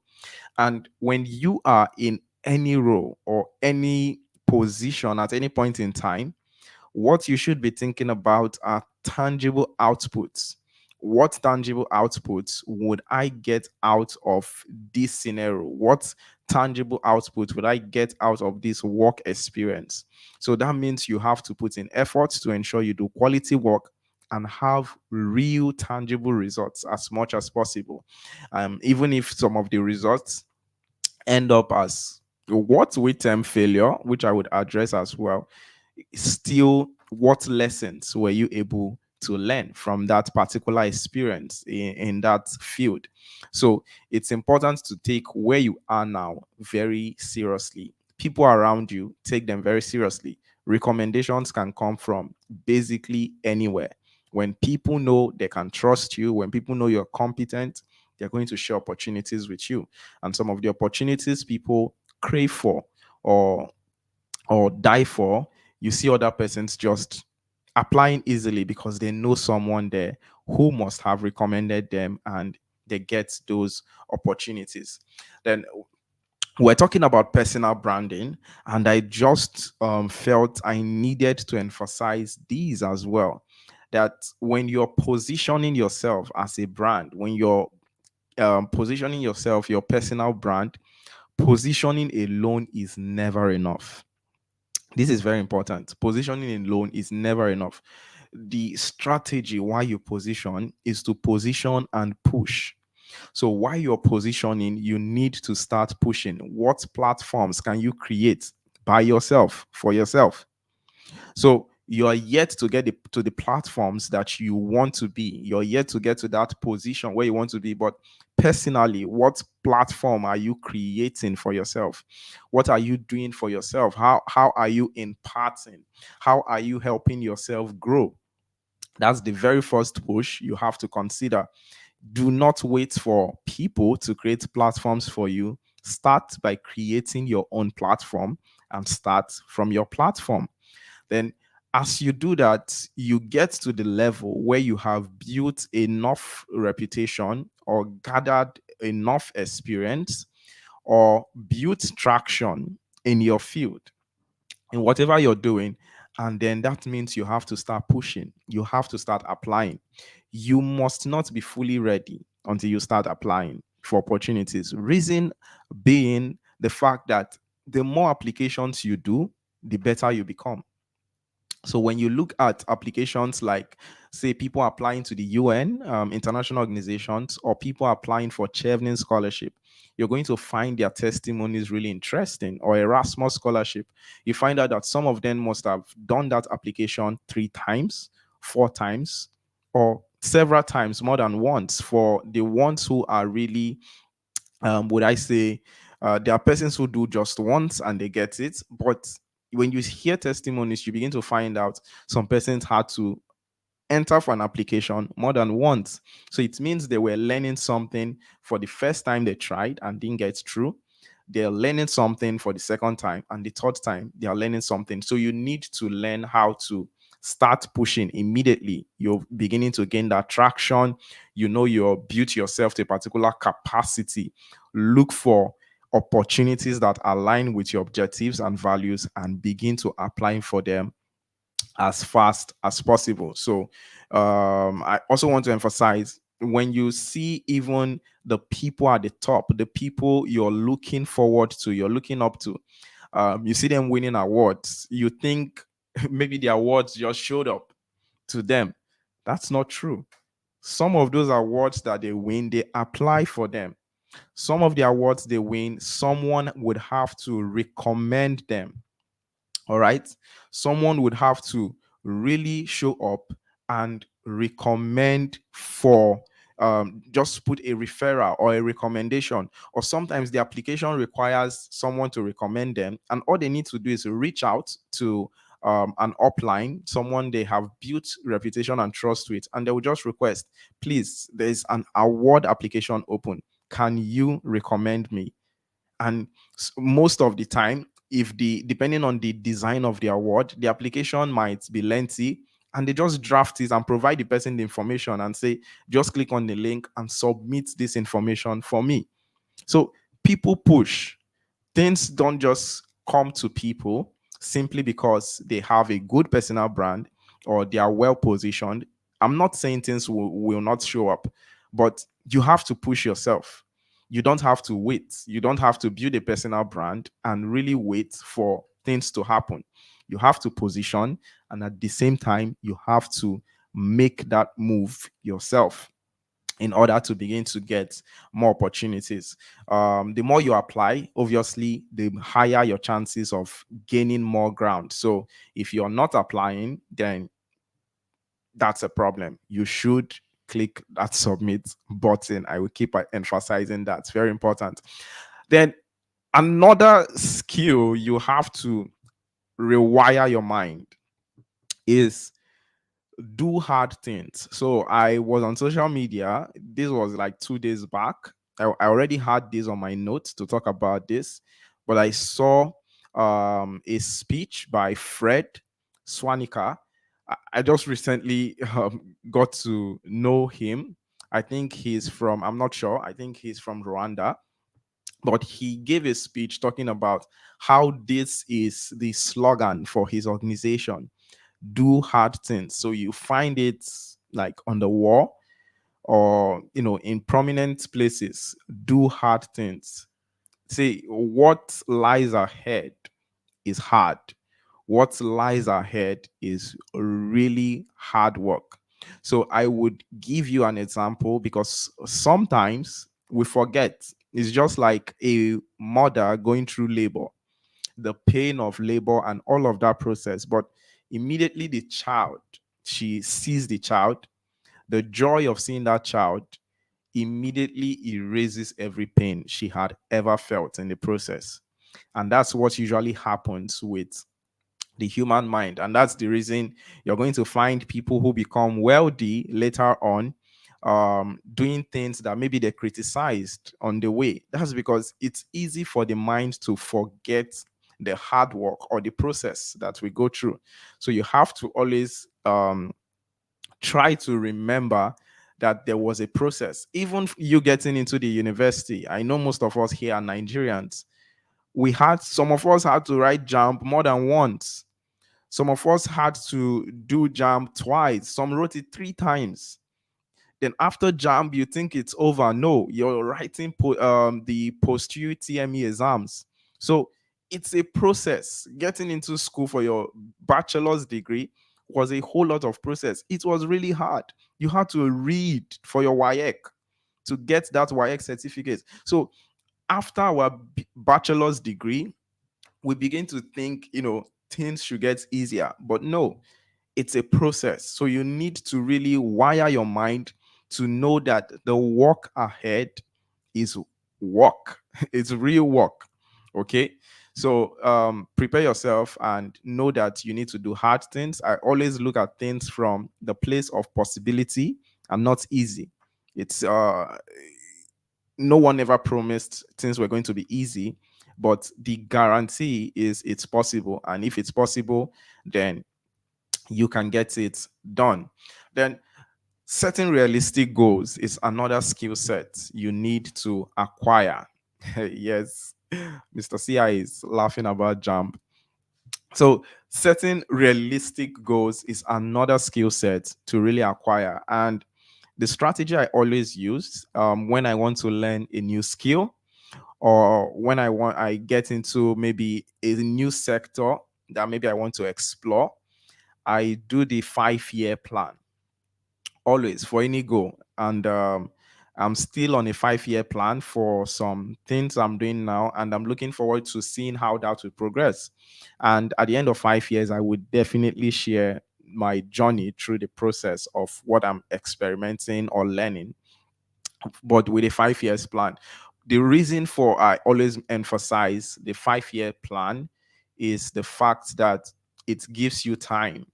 And when you are in any role or any position at any point in time, what you should be thinking about are tangible outputs. What tangible outputs would I get out of this scenario? What tangible output would I get out of this work experience? So that means you have to put in effort to ensure you do quality work and have real tangible results as much as possible. Even if some of the results end up as what we term failure, which I would address as well, still what lessons were you able to learn from that particular experience in that field? So it's important to take where you are now very seriously. People around you, take them very seriously. Recommendations can come from basically anywhere. When people know they can trust you, when people know you're competent, they're going to share opportunities with you. And some of the opportunities people crave for or die for, you see other persons just applying easily because they know someone there who must have recommended them, and they get those opportunities. Then we're talking about personal branding, and I just felt I needed to emphasize these as well. That when you're positioning yourself as a brand, when you're positioning yourself, your personal brand, positioning alone is never enough. This is very important. Positioning alone is never enough. The strategy why you position is to position and push. So while you're positioning, you need to start pushing. What platforms can you create by yourself, for yourself? So you're yet to get to the platforms that you want to be. You're yet to get to that position where you want to be. But personally, what platform are you creating for yourself? What are you doing for yourself? How are you imparting? How are you helping yourself grow? That's the very first push you have to consider. Do not wait for people to create platforms for you. Start by creating your own platform and start from your platform. Then As you do that, you get to the level where you have built enough reputation or gathered enough experience or built traction in your field, in whatever you're doing. And then that means you have to start pushing, you have to start applying. You must not be fully ready until you start applying for opportunities. Reason being the fact that the more applications you do, the better you become. So when you look at applications like, say, people applying to the UN, international organizations, or people applying for Chevening scholarship, you're going to find their testimonies really interesting. Or Erasmus scholarship, you find out that some of them must have done that application 3 times, 4 times, or several times, more than once. For the ones who are really, would I say, there are persons who do just once and they get it. But when you hear testimonies, you begin to find out some persons had to enter for an application more than once. So it means they were learning something for the first time they tried and didn't get through. They're learning something for the second time, and the third time they are learning something. So you need to learn how to start pushing immediately. You're beginning to gain that traction. You know, you're built yourself to a particular capacity. Look for opportunities that align with your objectives and values and begin to apply for them as fast as possible. So I also want to emphasize, when you see even the people at the top, the people you're looking forward to, you're looking up to, you see them winning awards, you think maybe the awards just showed up to them. That's not true. Some of those awards that they win, they apply for them. Some of the awards they win, someone would have to recommend them. All right. Someone would have to really show up and recommend for, just put a referral or a recommendation. Or sometimes the application requires someone to recommend them, and all they need to do is reach out to an upline, someone they have built reputation and trust with, and they will just request, please, there's an award application open. Can you recommend me? And most of the time, if the depending on the design of the award, the application might be lengthy, and they just draft it and provide the person the information and say, just click on the link and submit this information for me. So people push. Things don't just come to people simply because they have a good personal brand or they are well positioned. I'm not saying things will not show up, but you have to push yourself. You don't have to wait. You don't have to build a personal brand and really wait for things to happen. You have to position, and at the same time, you have to make that move yourself in order to begin to get more opportunities. The more you apply, obviously, the higher your chances of gaining more ground. So if you're not applying, then that's a problem. You should click that submit button. I will keep emphasizing that. It's very important. Then another skill you have to rewire your mind is do hard things. So I was on social media. This was like 2 days back. I already had this on my notes to talk about this, but I saw a speech by Fred Swanika. I just recently got to know him. I think he's from, I'm not sure, I think he's from Rwanda, but he gave a speech talking about how this is the slogan for his organization: do hard things. So you find it like on the wall or in prominent places. Do hard things. Say what lies ahead is hard. What lies ahead is really hard work. So I would give you an example, because sometimes we forget. It's just like a mother going through labor, the pain of labor and all of that process. But immediately the child, she sees the child, the joy of seeing that child immediately erases every pain she had ever felt in the process. And that's what usually happens with the human mind. And that's the reason you're going to find people who become wealthy later on, doing things that maybe they criticized on the way. That's because it's easy for the mind to forget the hard work or the process that we go through. So you have to always try to remember that there was a process. Even you getting into the university, I know most of us here are Nigerians. Some of us had to write JAMB more than once. Some of us had to do JAMB twice. Some wrote it 3 times. Then after JAMB, you think it's over. No, you're writing the post UTME exams. So it's a process. Getting into school for your bachelor's degree was a whole lot of process. It was really hard. You had to read for your WAEC to get that WAEC certificate. So after our bachelor's degree, we begin to think, things should get easier. But no, it's a process. So you need to really wire your mind to know that the work ahead is work. It's real work. Okay. So prepare yourself and know that you need to do hard things. I always look at things from the place of possibility and not easy. It's no one ever promised things were going to be easy, but the guarantee is it's possible. And if it's possible, then you can get it done. Then setting realistic goals is another skill set you need to acquire. Yes, Mr. CI is laughing about JAMB. So setting realistic goals is another skill set to really acquire. And the strategy I always use when I want to learn a new skill, or when I get into maybe a new sector that maybe I want to explore, I do the 5-year plan always for any goal. And I'm still on a 5-year plan for some things I'm doing now, and I'm looking forward to seeing how that will progress. And at the end of 5 years, I would definitely share my journey through the process of what I'm experimenting or learning, but with a 5 years plan. The reason for I always emphasize the 5-year plan is the fact that it gives you time.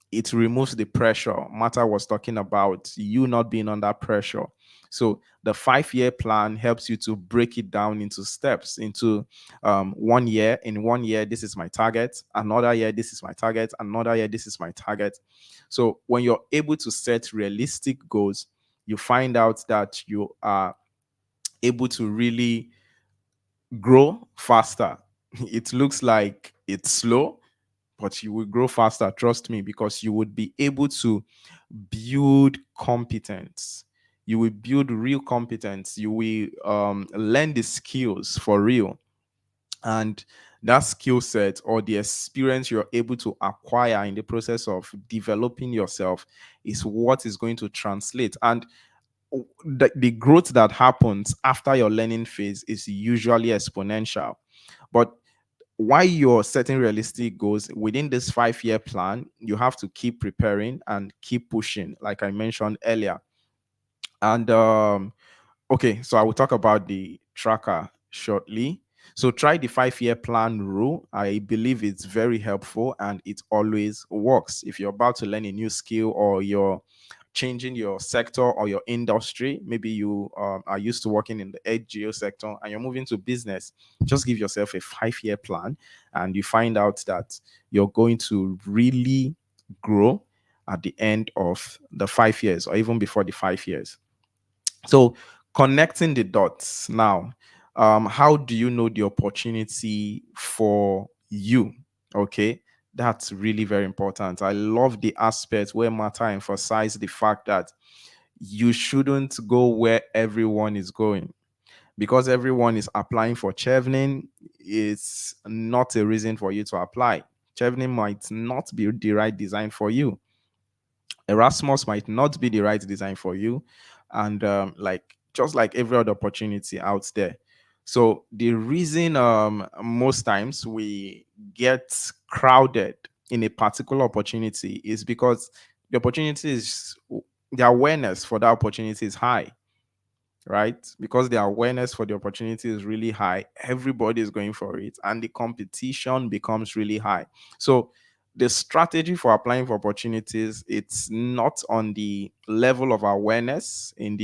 It removes the pressure. Martha was talking about you not being under pressure. So the 5-year plan helps you to break it down into steps, into 1 year. In 1 year, this is my target. Another year, this is my target. Another year, this is my target. So when you're able to set realistic goals, you find out that you are able to really grow faster. It looks like it's slow, but you will grow faster, trust me, because you would be able to build competence. You will build real competence. You will learn the skills for real. And that skill set or the experience you're able to acquire in the process of developing yourself is what is going to translate. And the growth that happens after your learning phase is usually exponential. But while you're setting realistic goals within this 5-year plan, you have to keep preparing and keep pushing, like I mentioned earlier. And okay, so I will talk about the tracker shortly. So try the 5-year plan rule. I believe it's very helpful and it always works. If you're about to learn a new skill, or you're changing your sector or your industry, maybe you are used to working in the HGO sector and you're moving to business, just give yourself a 5-year plan and you find out that you're going to really grow at the end of the 5 years or even before the 5 years. So connecting the dots now, how do you know the opportunity for you? Okay, that's really very important. I love the aspect where Martha emphasized the fact that you shouldn't go where everyone is going. Because everyone is applying for Chevening, it's not a reason for you to apply. Chevening might not be the right design for you. Erasmus might not be the right design for you, and like just like every other opportunity out there. So the reason most times we get crowded in a particular opportunity is because the opportunity is the awareness for that opportunity is high, right? Because the awareness for the opportunity is really high, everybody is going for it, and the competition becomes really high. So the strategy for applying for opportunities, it's not on the level of awareness in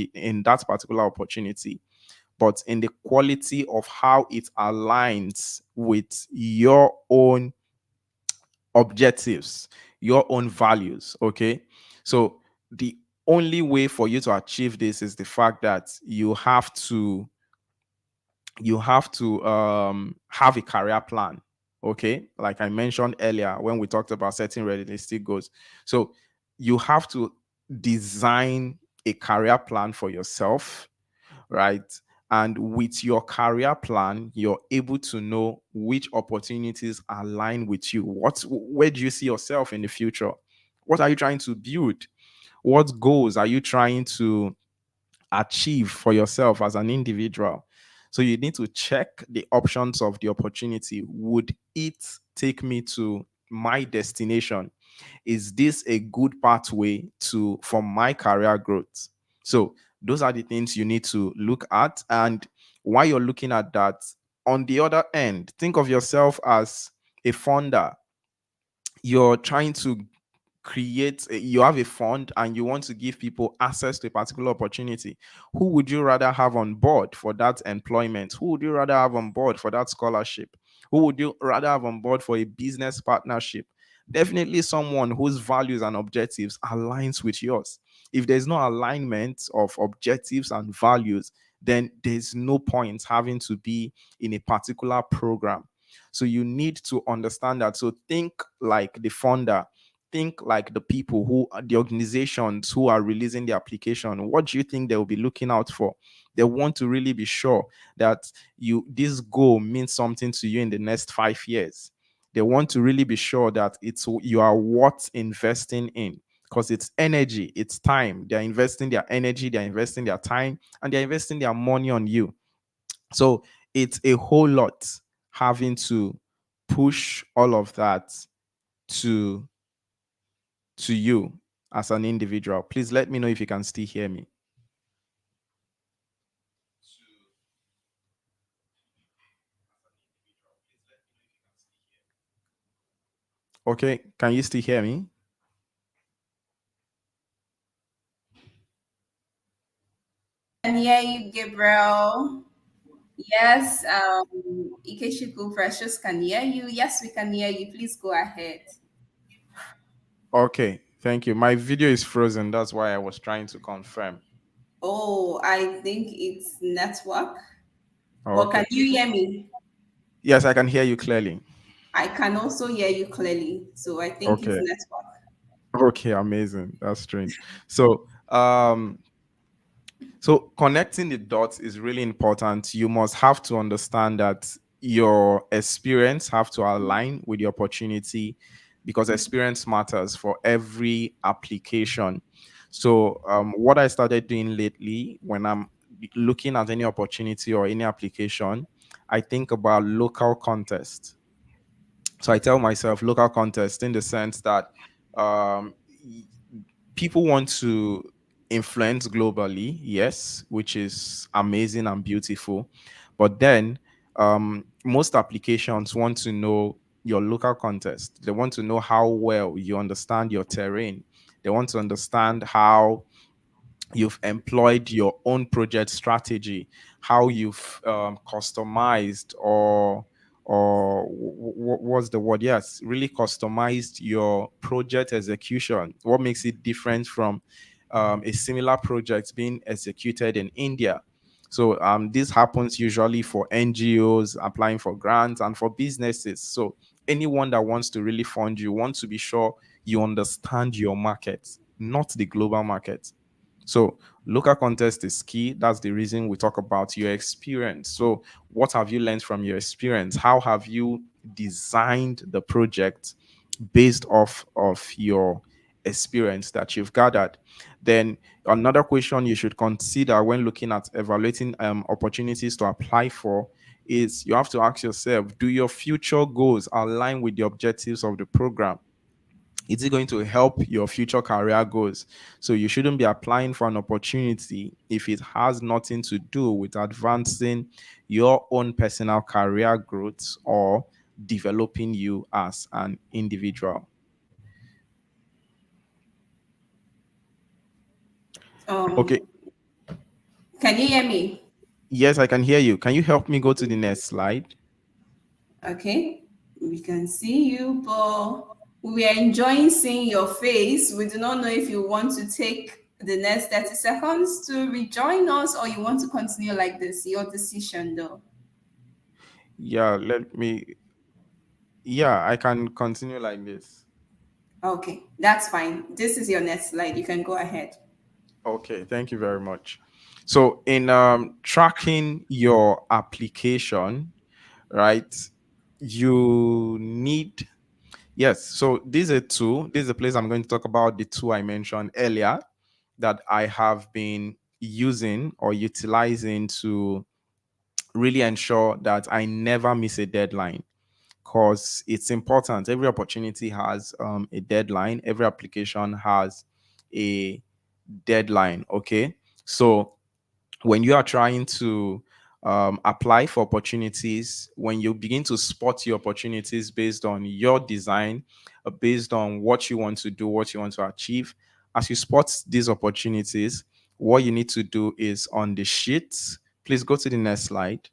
that particular opportunity, but in the quality of how it aligns with your own objectives, your own values. Okay. So the only way for you to achieve this is the fact that you have to have a career plan. Okay, like I mentioned earlier when we talked about setting realistic goals. So you have to design a career plan for yourself, right? And with your career plan, you're able to know which opportunities align with you. Where do you see yourself in the future? What are you trying to build? What goals are you trying to achieve for yourself as an individual? So you need to check the options of the opportunity. Would it take me to my destination? Is this a good pathway to for my career growth? So those are the things you need to look at. And while you're looking at that, on the other end, think of yourself as a funder. You're trying to you have a fund and you want to give people access to a particular opportunity. Who would you rather have on board for that employment? Who would you rather have on board for that scholarship? Who would you rather have on board for a business partnership? Definitely someone whose values and objectives aligns with yours. If there's no alignment of objectives and values, then there's no point having to be in a particular program. So you need to understand that. So think like the funder, think like the people who are the organizations who are releasing the application. What do you think they will be looking out for? They want to really be sure that this goal means something to you in the next 5 years. They want to really be sure that you are worth investing in, because it's energy, it's time. They're investing their energy, they're investing their time, and they're investing their money on you. So it's a whole lot having to push all of that to you as an individual. Please let me know if you can still hear me. Okay, can you still hear me? And hear you, Gabriel. Yes, Ikechukwu Precious can hear you. Yes, we can hear you. Please go ahead. Okay, thank you. My video is frozen. That's why I was trying to confirm. Oh, I think it's network. But can Okay. you hear me? Yes, I can hear you clearly. I can also hear you clearly. So I think it's Okay. network. Okay, amazing. That's strange. So connecting the dots is really important. You must have to understand that your experience have to align with the opportunity, because experience matters for every application. So what I started doing lately when I'm looking at any opportunity or any application, I think about local context. So I tell myself local context in the sense that um, people want to influence globally, yes, which is amazing and beautiful. But then most applications want to know your local context. They want to know how well you understand your terrain. They want to understand how you've employed your own project strategy, how you've customized or what's the word? Yes, really customized your project execution. What makes it different from a similar project being executed in India? So this happens usually for NGOs applying for grants and for businesses. So anyone that wants to really fund you wants to be sure you understand your market, not the global market. So local context is key. That's the reason we talk about your experience. So what have you learned from your experience? How have you designed the project based off of your experience that you've gathered? Then another question you should consider when looking at evaluating opportunities to apply for is you have to ask yourself, do your future goals align with the objectives of the program? Is it going to help your future career goals? So you shouldn't be applying for an opportunity if it has nothing to do with advancing your own personal career growth or developing you as an individual. Okay. Um, can you hear me? Yes, I can hear you. Can you help me go to the next slide? Okay, we can see you, but we are enjoying seeing your face. We do not know if you want to take the next 30 seconds to rejoin us or you want to continue like this. Your decision, though. Yeah, let me. Yeah, I can continue like this. Okay, that's fine. This is your next slide. You can go ahead. Okay, thank you very much. So, in tracking your application, right, you need, yes. So, this is a tool. This is a place I'm going to talk about the tool I mentioned earlier that I have been using or utilizing to really ensure that I never miss a deadline, because it's important. Every opportunity has a deadline. Every application has a deadline. Okay. So when you are trying to apply for opportunities, when you begin to spot your opportunities based on your design, based on what you want to do, what you want to achieve, as you spot these opportunities, what you need to do is on the sheet. Please go to the next slide.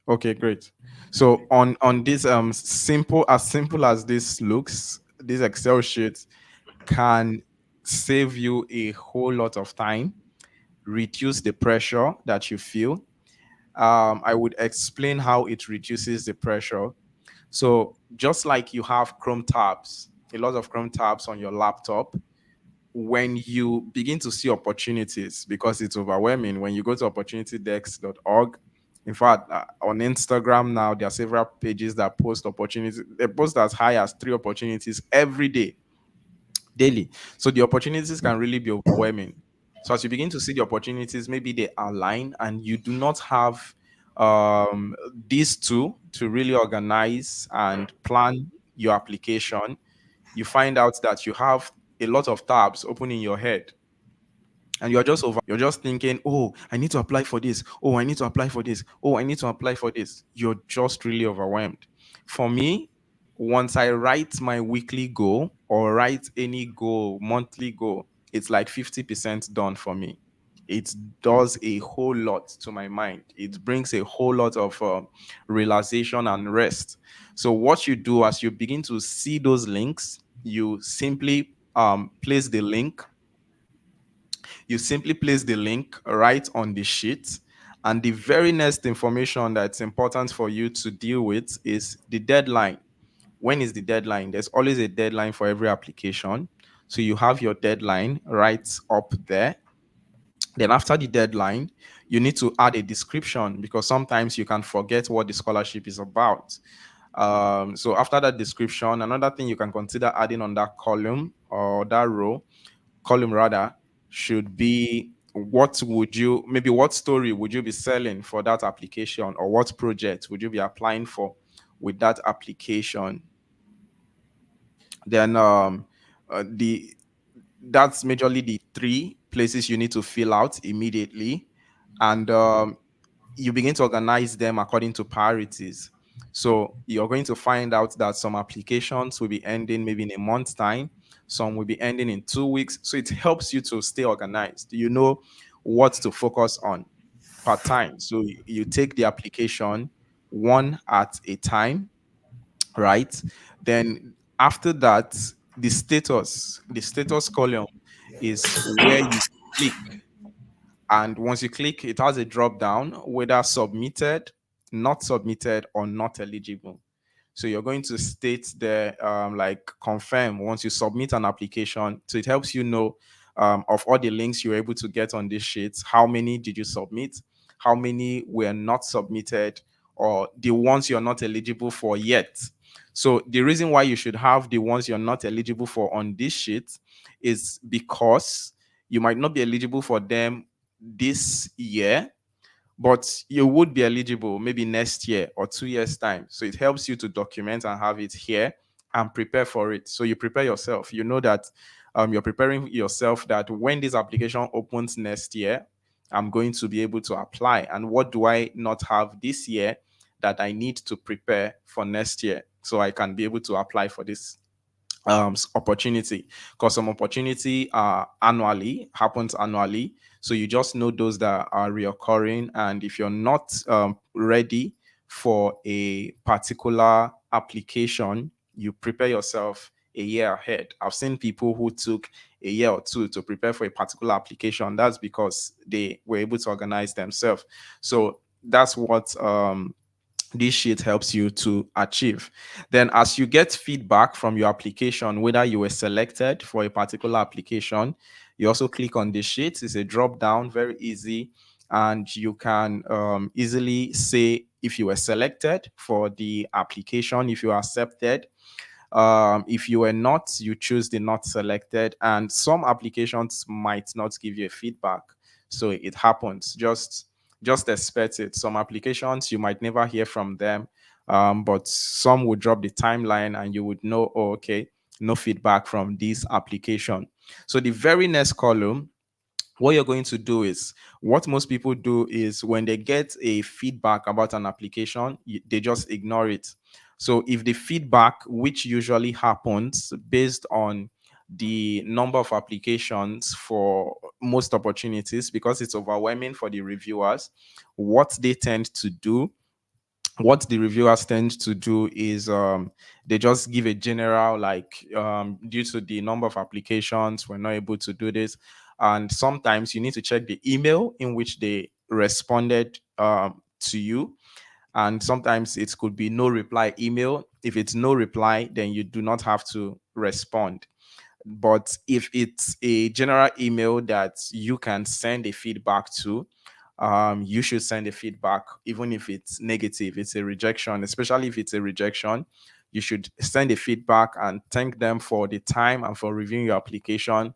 Okay, great. So on this simple as this looks, this Excel sheet can save you a whole lot of time, reduce the pressure that you feel. I would explain how it reduces the pressure. So just like you have Chrome tabs, a lot of Chrome tabs on your laptop, when you begin to see opportunities, because it's overwhelming, when you go to opportunitydex.org, in fact, on Instagram now, there are several pages that post opportunities. They post as high as 3 opportunities every day, daily. So the opportunities can really be overwhelming. So as you begin to see the opportunities, maybe they align and you do not have these two to really organize and plan your application, you find out that you have a lot of tabs open in your head and you're just thinking, oh, I need to apply for this, oh, I need to apply for this, oh, I need to apply for this. You're just really overwhelmed. For me, once I write my weekly goal or write any goal, monthly goal, it's like 50% done for me. It does a whole lot to my mind. It brings a whole lot of realization and rest. So what you do as you begin to see those links, you simply place the link right on the sheet. And the very next information that's important for you to deal with is the deadline. When is the deadline? There's always a deadline for every application. So you have your deadline right up there. Then after the deadline, you need to add a description because sometimes you can forget what the scholarship is about. So after that description, another thing you can consider adding on that column rather, should be what story would you be selling for that application, or what project would you be applying for with that application. Then the that's majorly the three places you need to fill out immediately. And you begin to organize them according to priorities. So you're going to find out that some applications will be ending maybe in a month's time, some will be ending in 2 weeks. So it helps you to stay organized. You know what to focus on per time. So you take the application one at a time, right? Then after that, the status column is where you click, and once you click, it has a drop down whether submitted, not submitted, or not eligible. So you're going to state there, like confirm once you submit an application. So it helps you know of all the links you're able to get on this sheet, how many did you submit, how many were not submitted, or the ones you're not eligible for yet. So the reason why you should have the ones you're not eligible for on this sheet is because you might not be eligible for them this year, but you would be eligible maybe next year or 2 years time. So it helps you to document and have it here and prepare for it. So you prepare yourself. You know that you're preparing yourself that when this application opens next year, I'm going to be able to apply. And what do I not have this year that I need to prepare for next year so I can be able to apply for this opportunity, because some opportunity annually happens annually, so you just know those that are reoccurring. And if you're not ready for a particular application, you prepare yourself a year ahead. I've seen people who took a year or two to prepare for a particular application. That's because they were able to organize themselves. So that's what this sheet helps you to achieve. Then, as you get feedback from your application, whether you were selected for a particular application, you also click on this sheet. It's a drop down, very easy, and you can easily say if you were selected for the application, if you are accepted. If you were not, you choose the not selected, and some applications might not give you a feedback. So it happens. Just expect it. Some applications you might never hear from them, but some would drop the timeline, and you would know, oh, okay, no feedback from this application. So the very next column, what you're going to do is, what most people do is when they get a feedback about an application, they just ignore it. So if the feedback, which usually happens based on the number of applications for most opportunities, because it's overwhelming for the reviewers, what they tend to do what the reviewers tend to do is they just give a general, like, due to the number of applications, we're not able to do this. And sometimes you need to check the email in which they responded to you. And sometimes it could be no reply email. If it's no reply, then you do not have to respond. But if it's a general email that you can send a feedback to, you should send a feedback, even if it's negative, it's a rejection. Especially if it's a rejection, you should send a feedback and thank them for the time and for reviewing your application.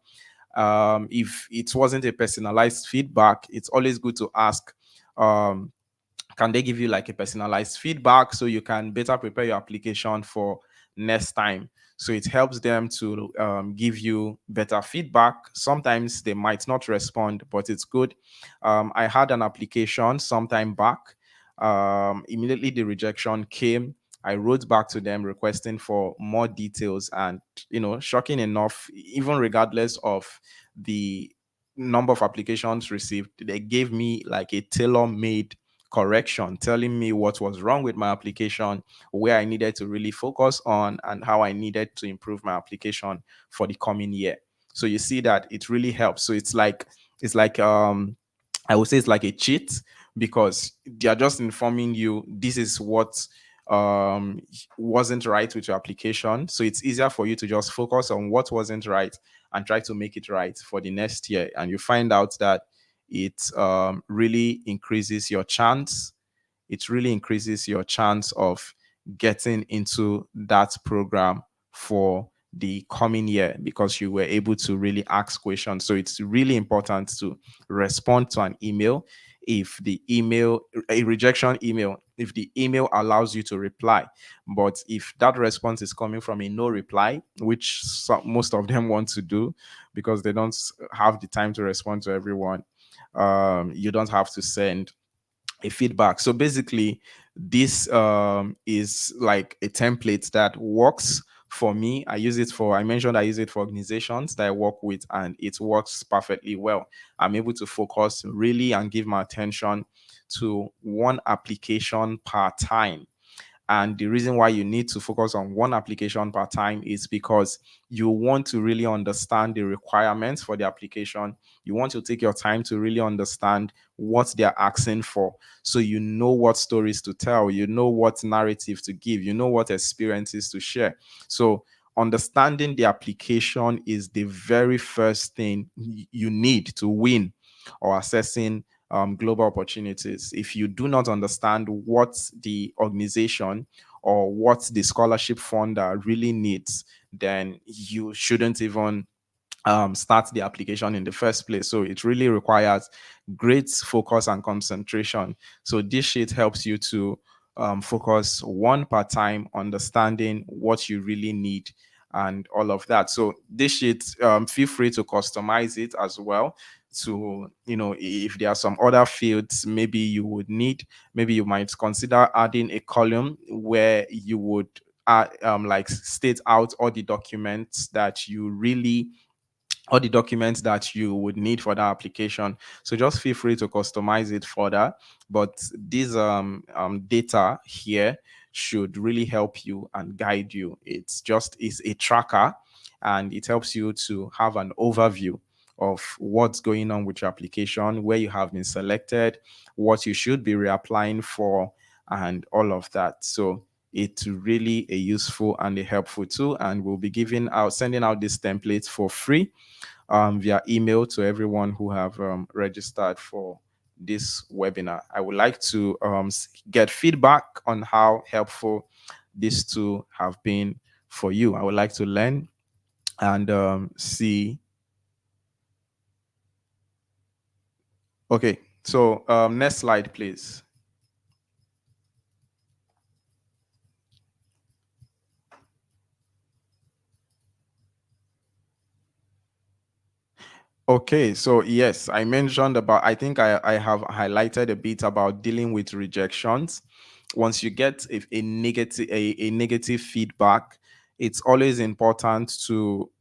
If it wasn't a personalized feedback, it's always good to ask, can they give you like a personalized feedback so you can better prepare your application for next time? So it helps them to give you better feedback. Sometimes they might not respond, but it's good. I had an application sometime back. Immediately the rejection came. I wrote back to them requesting for more details, and shocking enough, even regardless of the number of applications received, they gave me like a tailor-made correction, telling me what was wrong with my application, where I needed to really focus on, and how I needed to improve my application for the coming year. So you see that it really helps. So it's like I would say it's like a cheat, because they are just informing you this is what wasn't right with your application. So it's easier for you to just focus on what wasn't right and try to make it right for the next year. And you find out that it really increases your chance. It really increases your chance of getting into that program for the coming year, because you were able to really ask questions. So it's really important to respond to an email. If the email, a rejection email, if the email allows you to reply, but if that response is coming from a no reply, which most of them want to do because they don't have the time to respond to everyone, you don't have to send a feedback. So basically, this is like a template that works for me. I mentioned I use it for organizations that I work with, and it works perfectly well. I'm able to focus really and give my attention to one application per time. And the reason why you need to focus on one application per time is because you want to really understand the requirements for the application. You want to take your time to really understand what they're asking for. So you know what stories to tell, you know what narrative to give, you know what experiences to share. So understanding the application is the very first thing you need to win or assessing global opportunities. If you do not understand what the organization or what the scholarship funder really needs, then you shouldn't even start the application in the first place. So it really requires great focus and concentration. So this sheet helps you to focus one per time, understanding what you really need and all of that. So this sheet, feel free to customize it as well. to, if there are some other fields maybe you would need, maybe you might consider adding a column where you would like state out all the documents that you would need for that application. So just feel free to customize it further. But this data here should really help you and guide you. It's a tracker, and it helps you to have an overview of what's going on with your application, where you have been selected, what you should be reapplying for, and all of that. So it's really a useful and a helpful tool, and we'll be sending out this template for free via email to everyone who have registered for this webinar. I would like to get feedback on how helpful these two have been for you. I would like to learn and see. Okay, so next slide, please. Okay, so yes, I think I have highlighted a bit about dealing with rejections. Once you get a negative feedback, it's always important to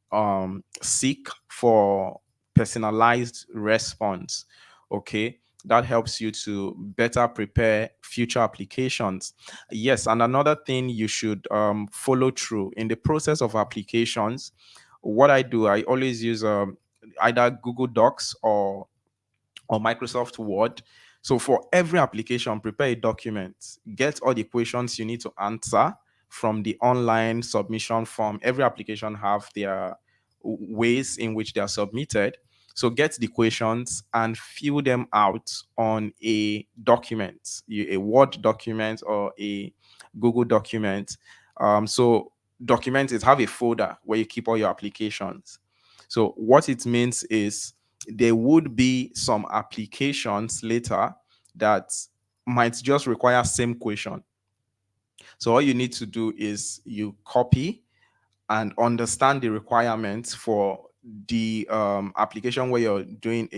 seek for personalized response. Okay, that helps you to better prepare future applications. Yes, and another thing you should follow through in the process of applications. What I do, I always use either Google Docs or Microsoft Word. So for every application, prepare a document, get all the questions you need to answer from the online submission form. Every application have their ways in which they are submitted. So get the questions and fill them out on a document, a Word document or a Google document. So document it, have a folder where you keep all your applications. So what it means is there would be some applications later that might just require same question. So all you need to do is you copy and understand the requirements for the application where you're doing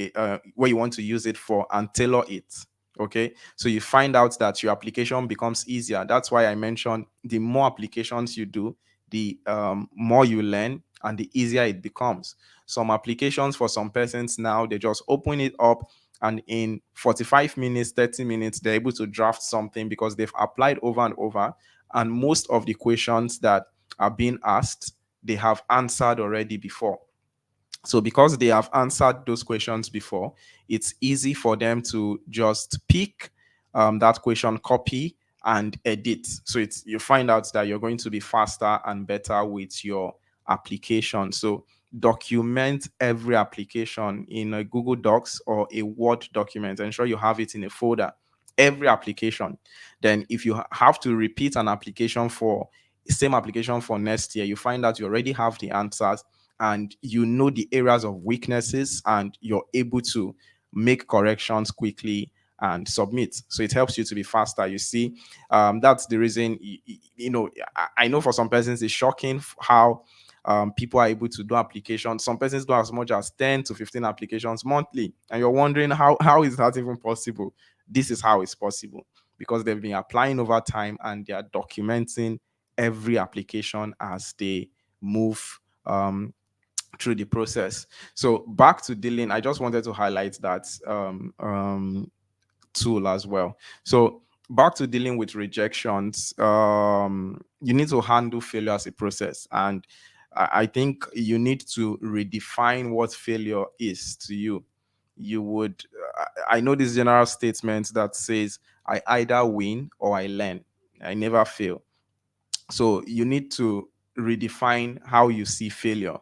where you want to use it for, and tailor it. Okay, so you find out that your application becomes easier. That's why I mentioned the more applications you do, the more you learn and the easier it becomes. Some applications for some persons now, they just open it up, and in 45 minutes, 30 minutes, they're able to draft something because they've applied over and over. And most of the questions that are being asked, they have answered already before. So because they have answered those questions before, it's easy for them to just pick that question, copy, and edit. So you find out that you're going to be faster and better with your application. So document every application in a Google Docs or a Word document. Ensure you have it in a folder, every application. Then if you have to repeat an application for same application for next year, you find out you already have the answers and you know the areas of weaknesses, and you're able to make corrections quickly and submit. So it helps you to be faster. You see, that's the reason. I know for some persons it's shocking how people are able to do applications. Some persons do as much as 10 to 15 applications monthly, and you're wondering how is that even possible? This is how it's possible, because they've been applying over time and they are documenting every application as they move through the process. So back to dealing, I just wanted to highlight that tool as well. So back to dealing with rejections, you need to handle failure as a process. And I think you need to redefine what failure is to you. I know this general statement that says, I either win or I learn. I never fail. So you need to redefine how you see failure.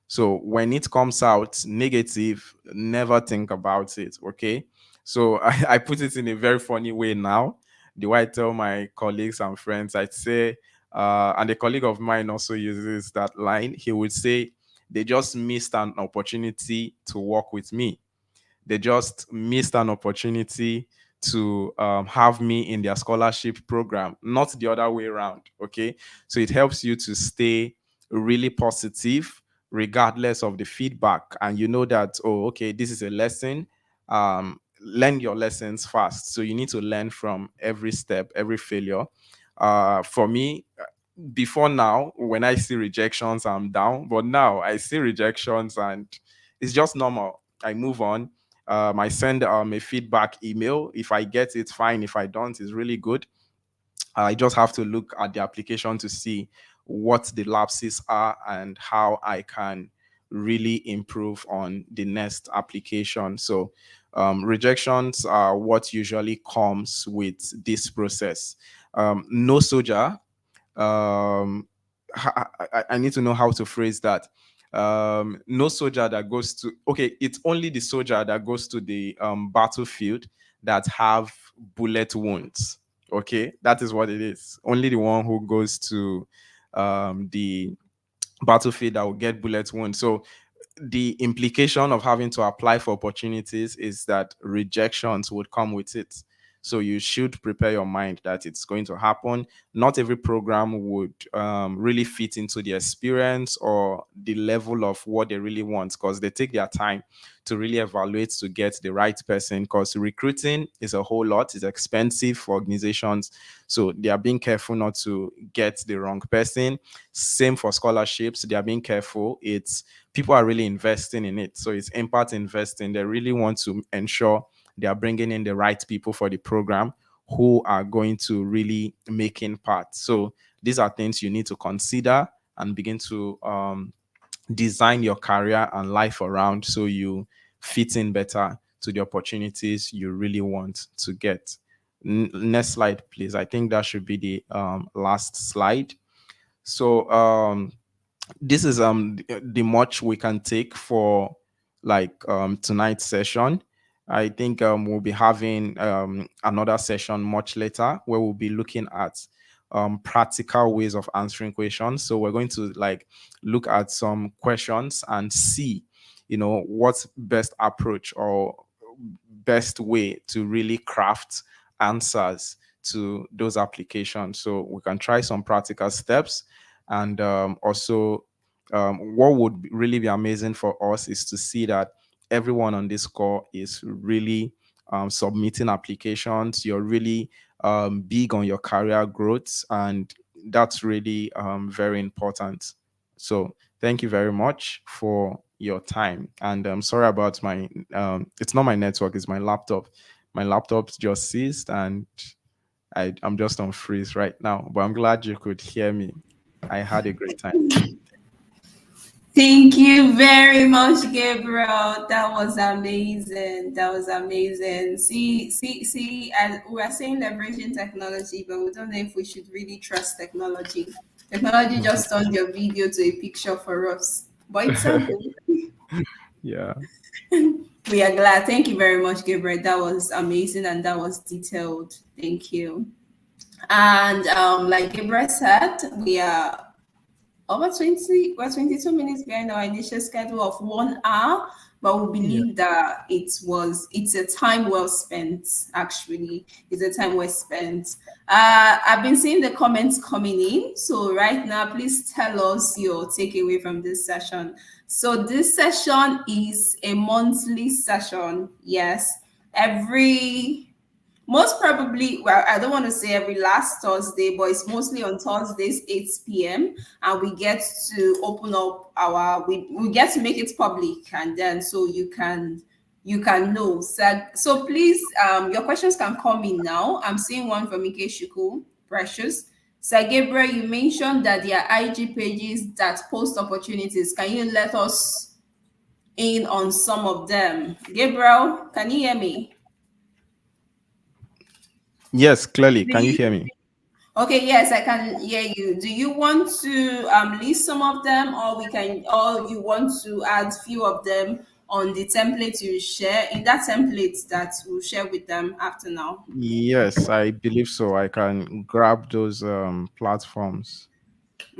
So when it comes out negative, never think about it. Okay. So I put it in a very funny way now. The way I tell my colleagues and friends, I'd say, and a colleague of mine also uses that line. He would say, they just missed an opportunity to work with me. They just missed an opportunity to have me in their scholarship program, not the other way around. Okay. So it helps you to stay really positive, regardless of the feedback, and you know that, oh, okay, this is a lesson. Learn your lessons fast. So you need to learn from every step, every failure. For me, before now, when I see rejections, I'm down. But now I see rejections and it's just normal. I move on. I send a feedback email. If I get it, fine. If I don't, it's really good. I just have to look at the application to see what the lapses are and how I can really improve on the next application. So, rejections are what usually comes with this process. No soldier, I need to know how to phrase that. No soldier that goes to, okay, it's only the soldier that goes to the battlefield that have bullet wounds. Okay, that is what it is. Only the one who goes to the battlefield that will get bullet wounds. So the implication of having to apply for opportunities is that rejections would come with it. So you should prepare your mind that it's going to happen. Not every program would really fit into the experience or the level of what they really want, because they take their time to really evaluate to get the right person, because recruiting is a whole lot. It's expensive for organizations. So they are being careful not to get the wrong person. Same for scholarships. They are being careful. It's people are really investing in it. So it's impact investing. They really want to ensure they are bringing in the right people for the program who are going to really make impact. So these are things you need to consider and begin to design your career and life around so you fit in better to the opportunities you really want to get. Next slide, please. I think that should be the last slide. So this is the much we can take for like tonight's session. I think we'll be having another session much later where we'll be looking at practical ways of answering questions. So we're going to like look at some questions and see, what's best approach or best way to really craft answers to those applications. So we can try some practical steps, and also what would really be amazing for us is to see that everyone on this call is really submitting applications. You're really big on your career growth, and that's really very important. So thank you very much for your time. And I'm sorry about my it's not my network, it's my laptop. My laptop just ceased, and I'm just on freeze right now, but I'm glad you could hear me. I had a great time. Thank you very much, Gabriel. That was amazing. That was amazing. See, and we are saying leveraging technology, but we don't know if we should really trust technology. Technology just turned your video to a picture for us. But it's okay. Yeah. We are glad. Thank you very much, Gabriel. That was amazing and that was detailed. Thank you. And like Gabriel said, we are over 20, we're 22 minutes behind our initial schedule of 1 hour, but we Yeah. believe that it's a time well spent. Actually, it's a time well spent. I've been seeing the comments coming in, so right now please tell us your takeaway from this session. So this session is a monthly session. Yes, every most probably, well, I don't want to say every last Thursday, but it's mostly on Thursdays, 8 p.m. And we get to open up we get to make it public, and then so you can know. So please, your questions can come in now. I'm seeing one from Ike Shuku, Precious. Sir Gabriel, you mentioned that there are IG pages that post opportunities. Can you let us in on some of them? Gabriel, can you hear me? Yes, clearly. Do Can you you? hear me? Okay, yes, I can hear you. Do you want to list some of them, or you want to add few of them on the template you share in that template that we'll share with them after now? Yes, I believe so. I can grab those platforms.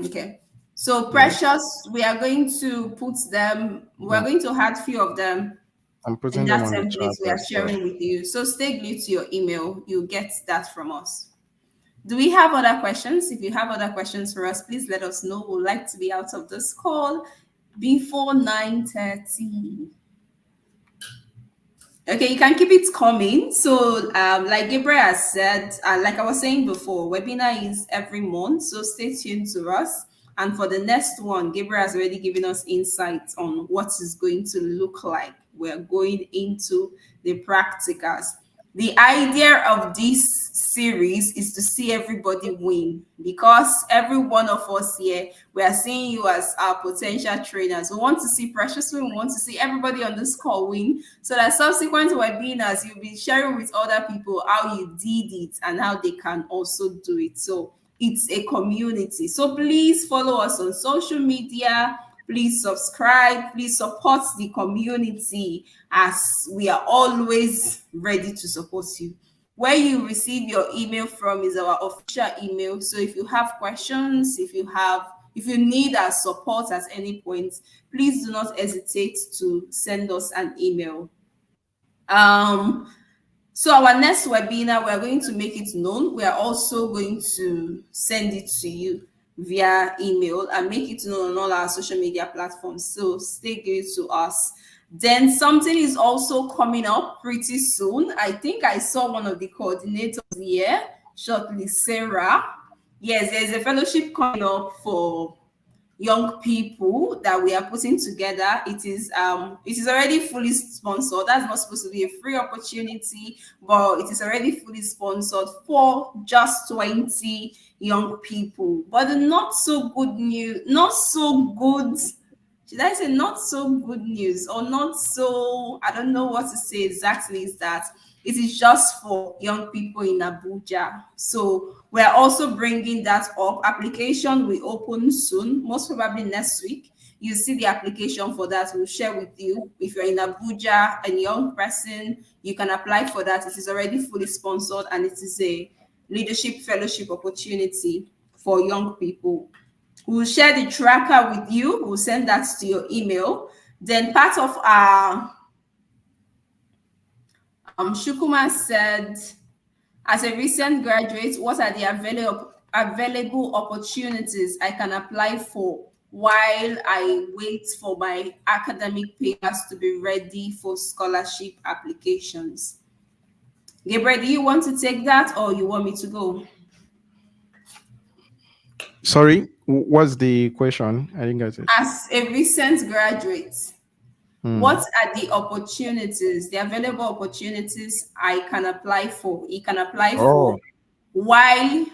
Okay. So Yeah. Precious, we are going to put them. We are Yeah. going to add few of them I'm in putting them that on the template chat we are as well. sharing with you. So stay glued to your email. You'll get that from us. Do we have other questions? If you have other questions for us, please let us know. We'd like to be out of this call before 9:30. Okay, you can keep it coming. So, like Gabriel has said, like I was saying before, webinar is every month. So stay tuned to us. And for the next one, Gabriel has already given us insights on what is going to look like. We're going into the practicals. The idea of this series is to see everybody win, because every one of us here, we are seeing you as our potential trainers. We want to see Precious win. We want to see everybody on this call win, so that subsequent webinars you'll be sharing with other people how you did it and how they can also do it. So it's a community. So please follow us on social media. Please subscribe. Please support the community, as we are always ready to support you. Where you receive your email from is our official email. So if you have questions, if you need our support at any point, please do not hesitate to send us an email. So our next webinar, we're going to make it known. We are also going to send it to you via email and make it known on all our social media platforms. So stay good to us. Then something is also coming up pretty soon. I think I saw one of the coordinators here shortly, Sarah. Yes, there's a fellowship coming up for young people that we are putting together. It is already fully sponsored. That's not supposed to be a free opportunity, but it is already fully sponsored for just 20 young people. But the not so good news, not so good, should I say not so good news, or not so, I don't know what to say exactly, is that it is just for young people in Abuja. So we're also bringing that up. Application will open soon, most probably next week. You see the application for that. We'll share with you. If you're in Abuja, a young person, you can apply for that. It is already fully sponsored, and it is a leadership fellowship opportunity for young people. We'll share the tracker with you. We'll send that to your email. Then part of our Shukuma said, as a recent graduate, what are the available opportunities I can apply for while I wait for my academic papers to be ready for scholarship applications? Gabriel, do you want to take that, or you want me to go? Sorry, what's the question? I didn't get it. As a recent graduate, what are the opportunities, the available opportunities I can apply for? He can apply for while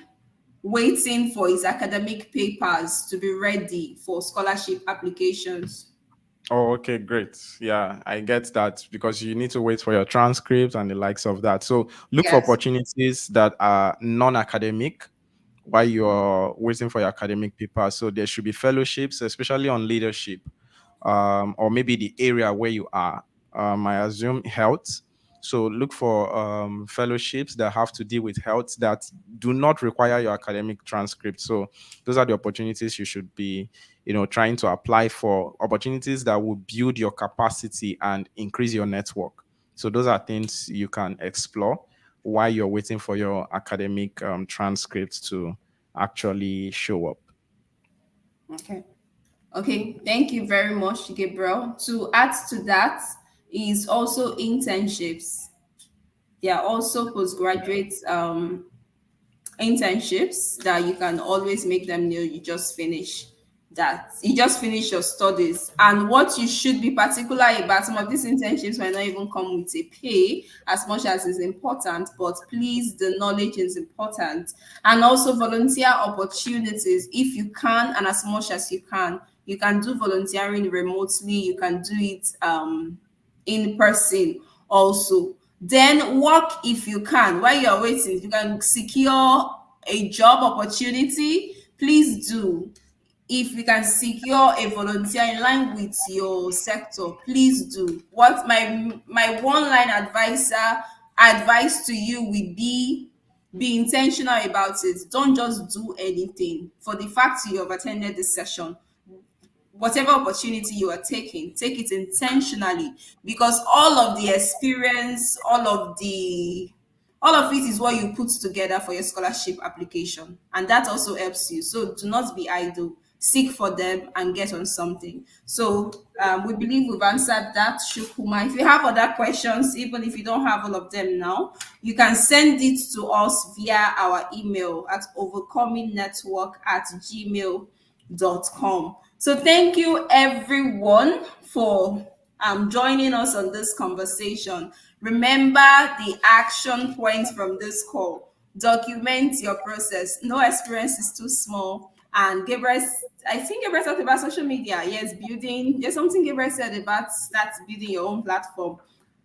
waiting for his academic papers to be ready for scholarship applications. Oh, okay, great. Yeah, I get that, because you need to wait for your transcripts and the likes of that. So look for Yes. opportunities that are non-academic while you're waiting for your academic paper. So there should be fellowships, especially on leadership, or maybe the area where you are. I assume health. So look for fellowships that have to deal with health that do not require your academic transcript. So those are the opportunities you should be, trying to apply for. Opportunities that will build your capacity and increase your network. So those are things you can explore while you're waiting for your academic transcripts to actually show up. Okay, thank you very much, Gabriel. To add to that is also internships. There are also postgraduate internships that you can always make them know you just finished your studies. And what you should be particular about, some of these internships might not even come with a pay as much as is important, but please, the knowledge is important. And also volunteer opportunities, if you can, and as much as you can do volunteering remotely, you can do it in person also. Then work if you can. While you're waiting, if you can secure a job opportunity, please do. If you can secure a volunteer in line with your sector, please do. What my one line advice to you will be intentional about it. Don't just do anything. For the fact you have attended this session, whatever opportunity you are taking, take it intentionally, because all of the experience, all of it is what you put together for your scholarship application, and that also helps you. So do not be idle. seek for them and get on something. So we believe we've answered that, Shukuma. If you have other questions, even if you don't have all of them now, you can send it to us via our email at overcomingnetwork@gmail.com. So thank you everyone for joining us on this conversation. Remember the action points from this call. Document your process. No experience is too small. And Gabriel, I think Gabriel talked about social media. Yes, building. There's something Gabriel said about start building your own platform.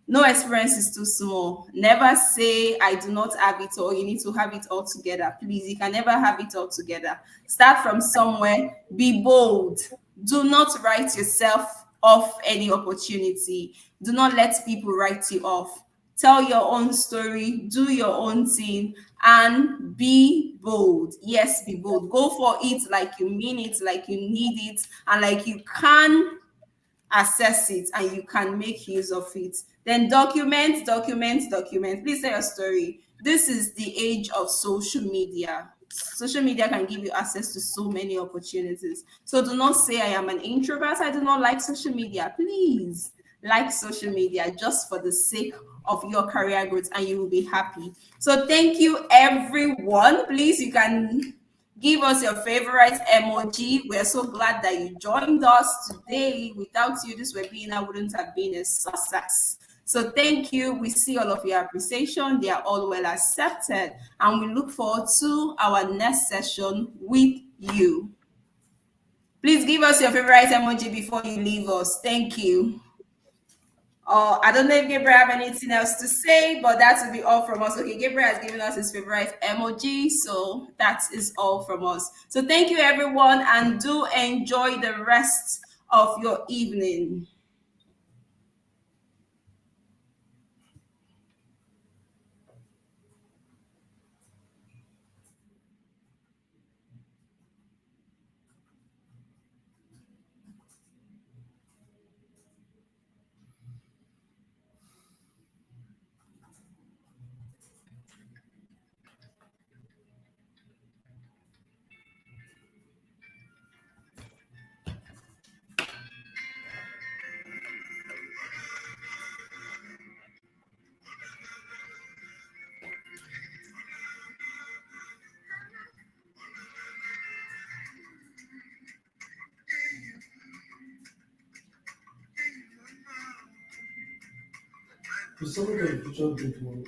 No experience is too small. Never say I do not have it all. You need to have it all together. Please, you can never have it all together. Start from somewhere. Be bold. Do not write yourself off any opportunity. Do not let people write you off. Tell your own story, do your own thing, and be bold. Yes, be bold. Go for it like you mean it, like you need it, and like you can assess it and you can make use of it. Then document, document, document. Please tell your story. This is the age of social media. Social media can give you access to so many opportunities. So do not say I am an introvert. I do not like social media. Please like social media just for the sake of your career growth and you will be happy. So thank you everyone. Please, you can give us your favorite emoji. We're so glad that you joined us today. Without you, this webinar wouldn't have been a success. So thank you. We see all of your appreciation. They are all well accepted. And we look forward to our next session with you. Please give us your favorite emoji before you leave us. Thank you. I don't know if Gabriel have anything else to say, but that will be all from us. Okay, Gabriel has given us his favorite emoji, so that is all from us. So thank you, everyone, and do enjoy the rest of your evening. Someone can picture tomorrow.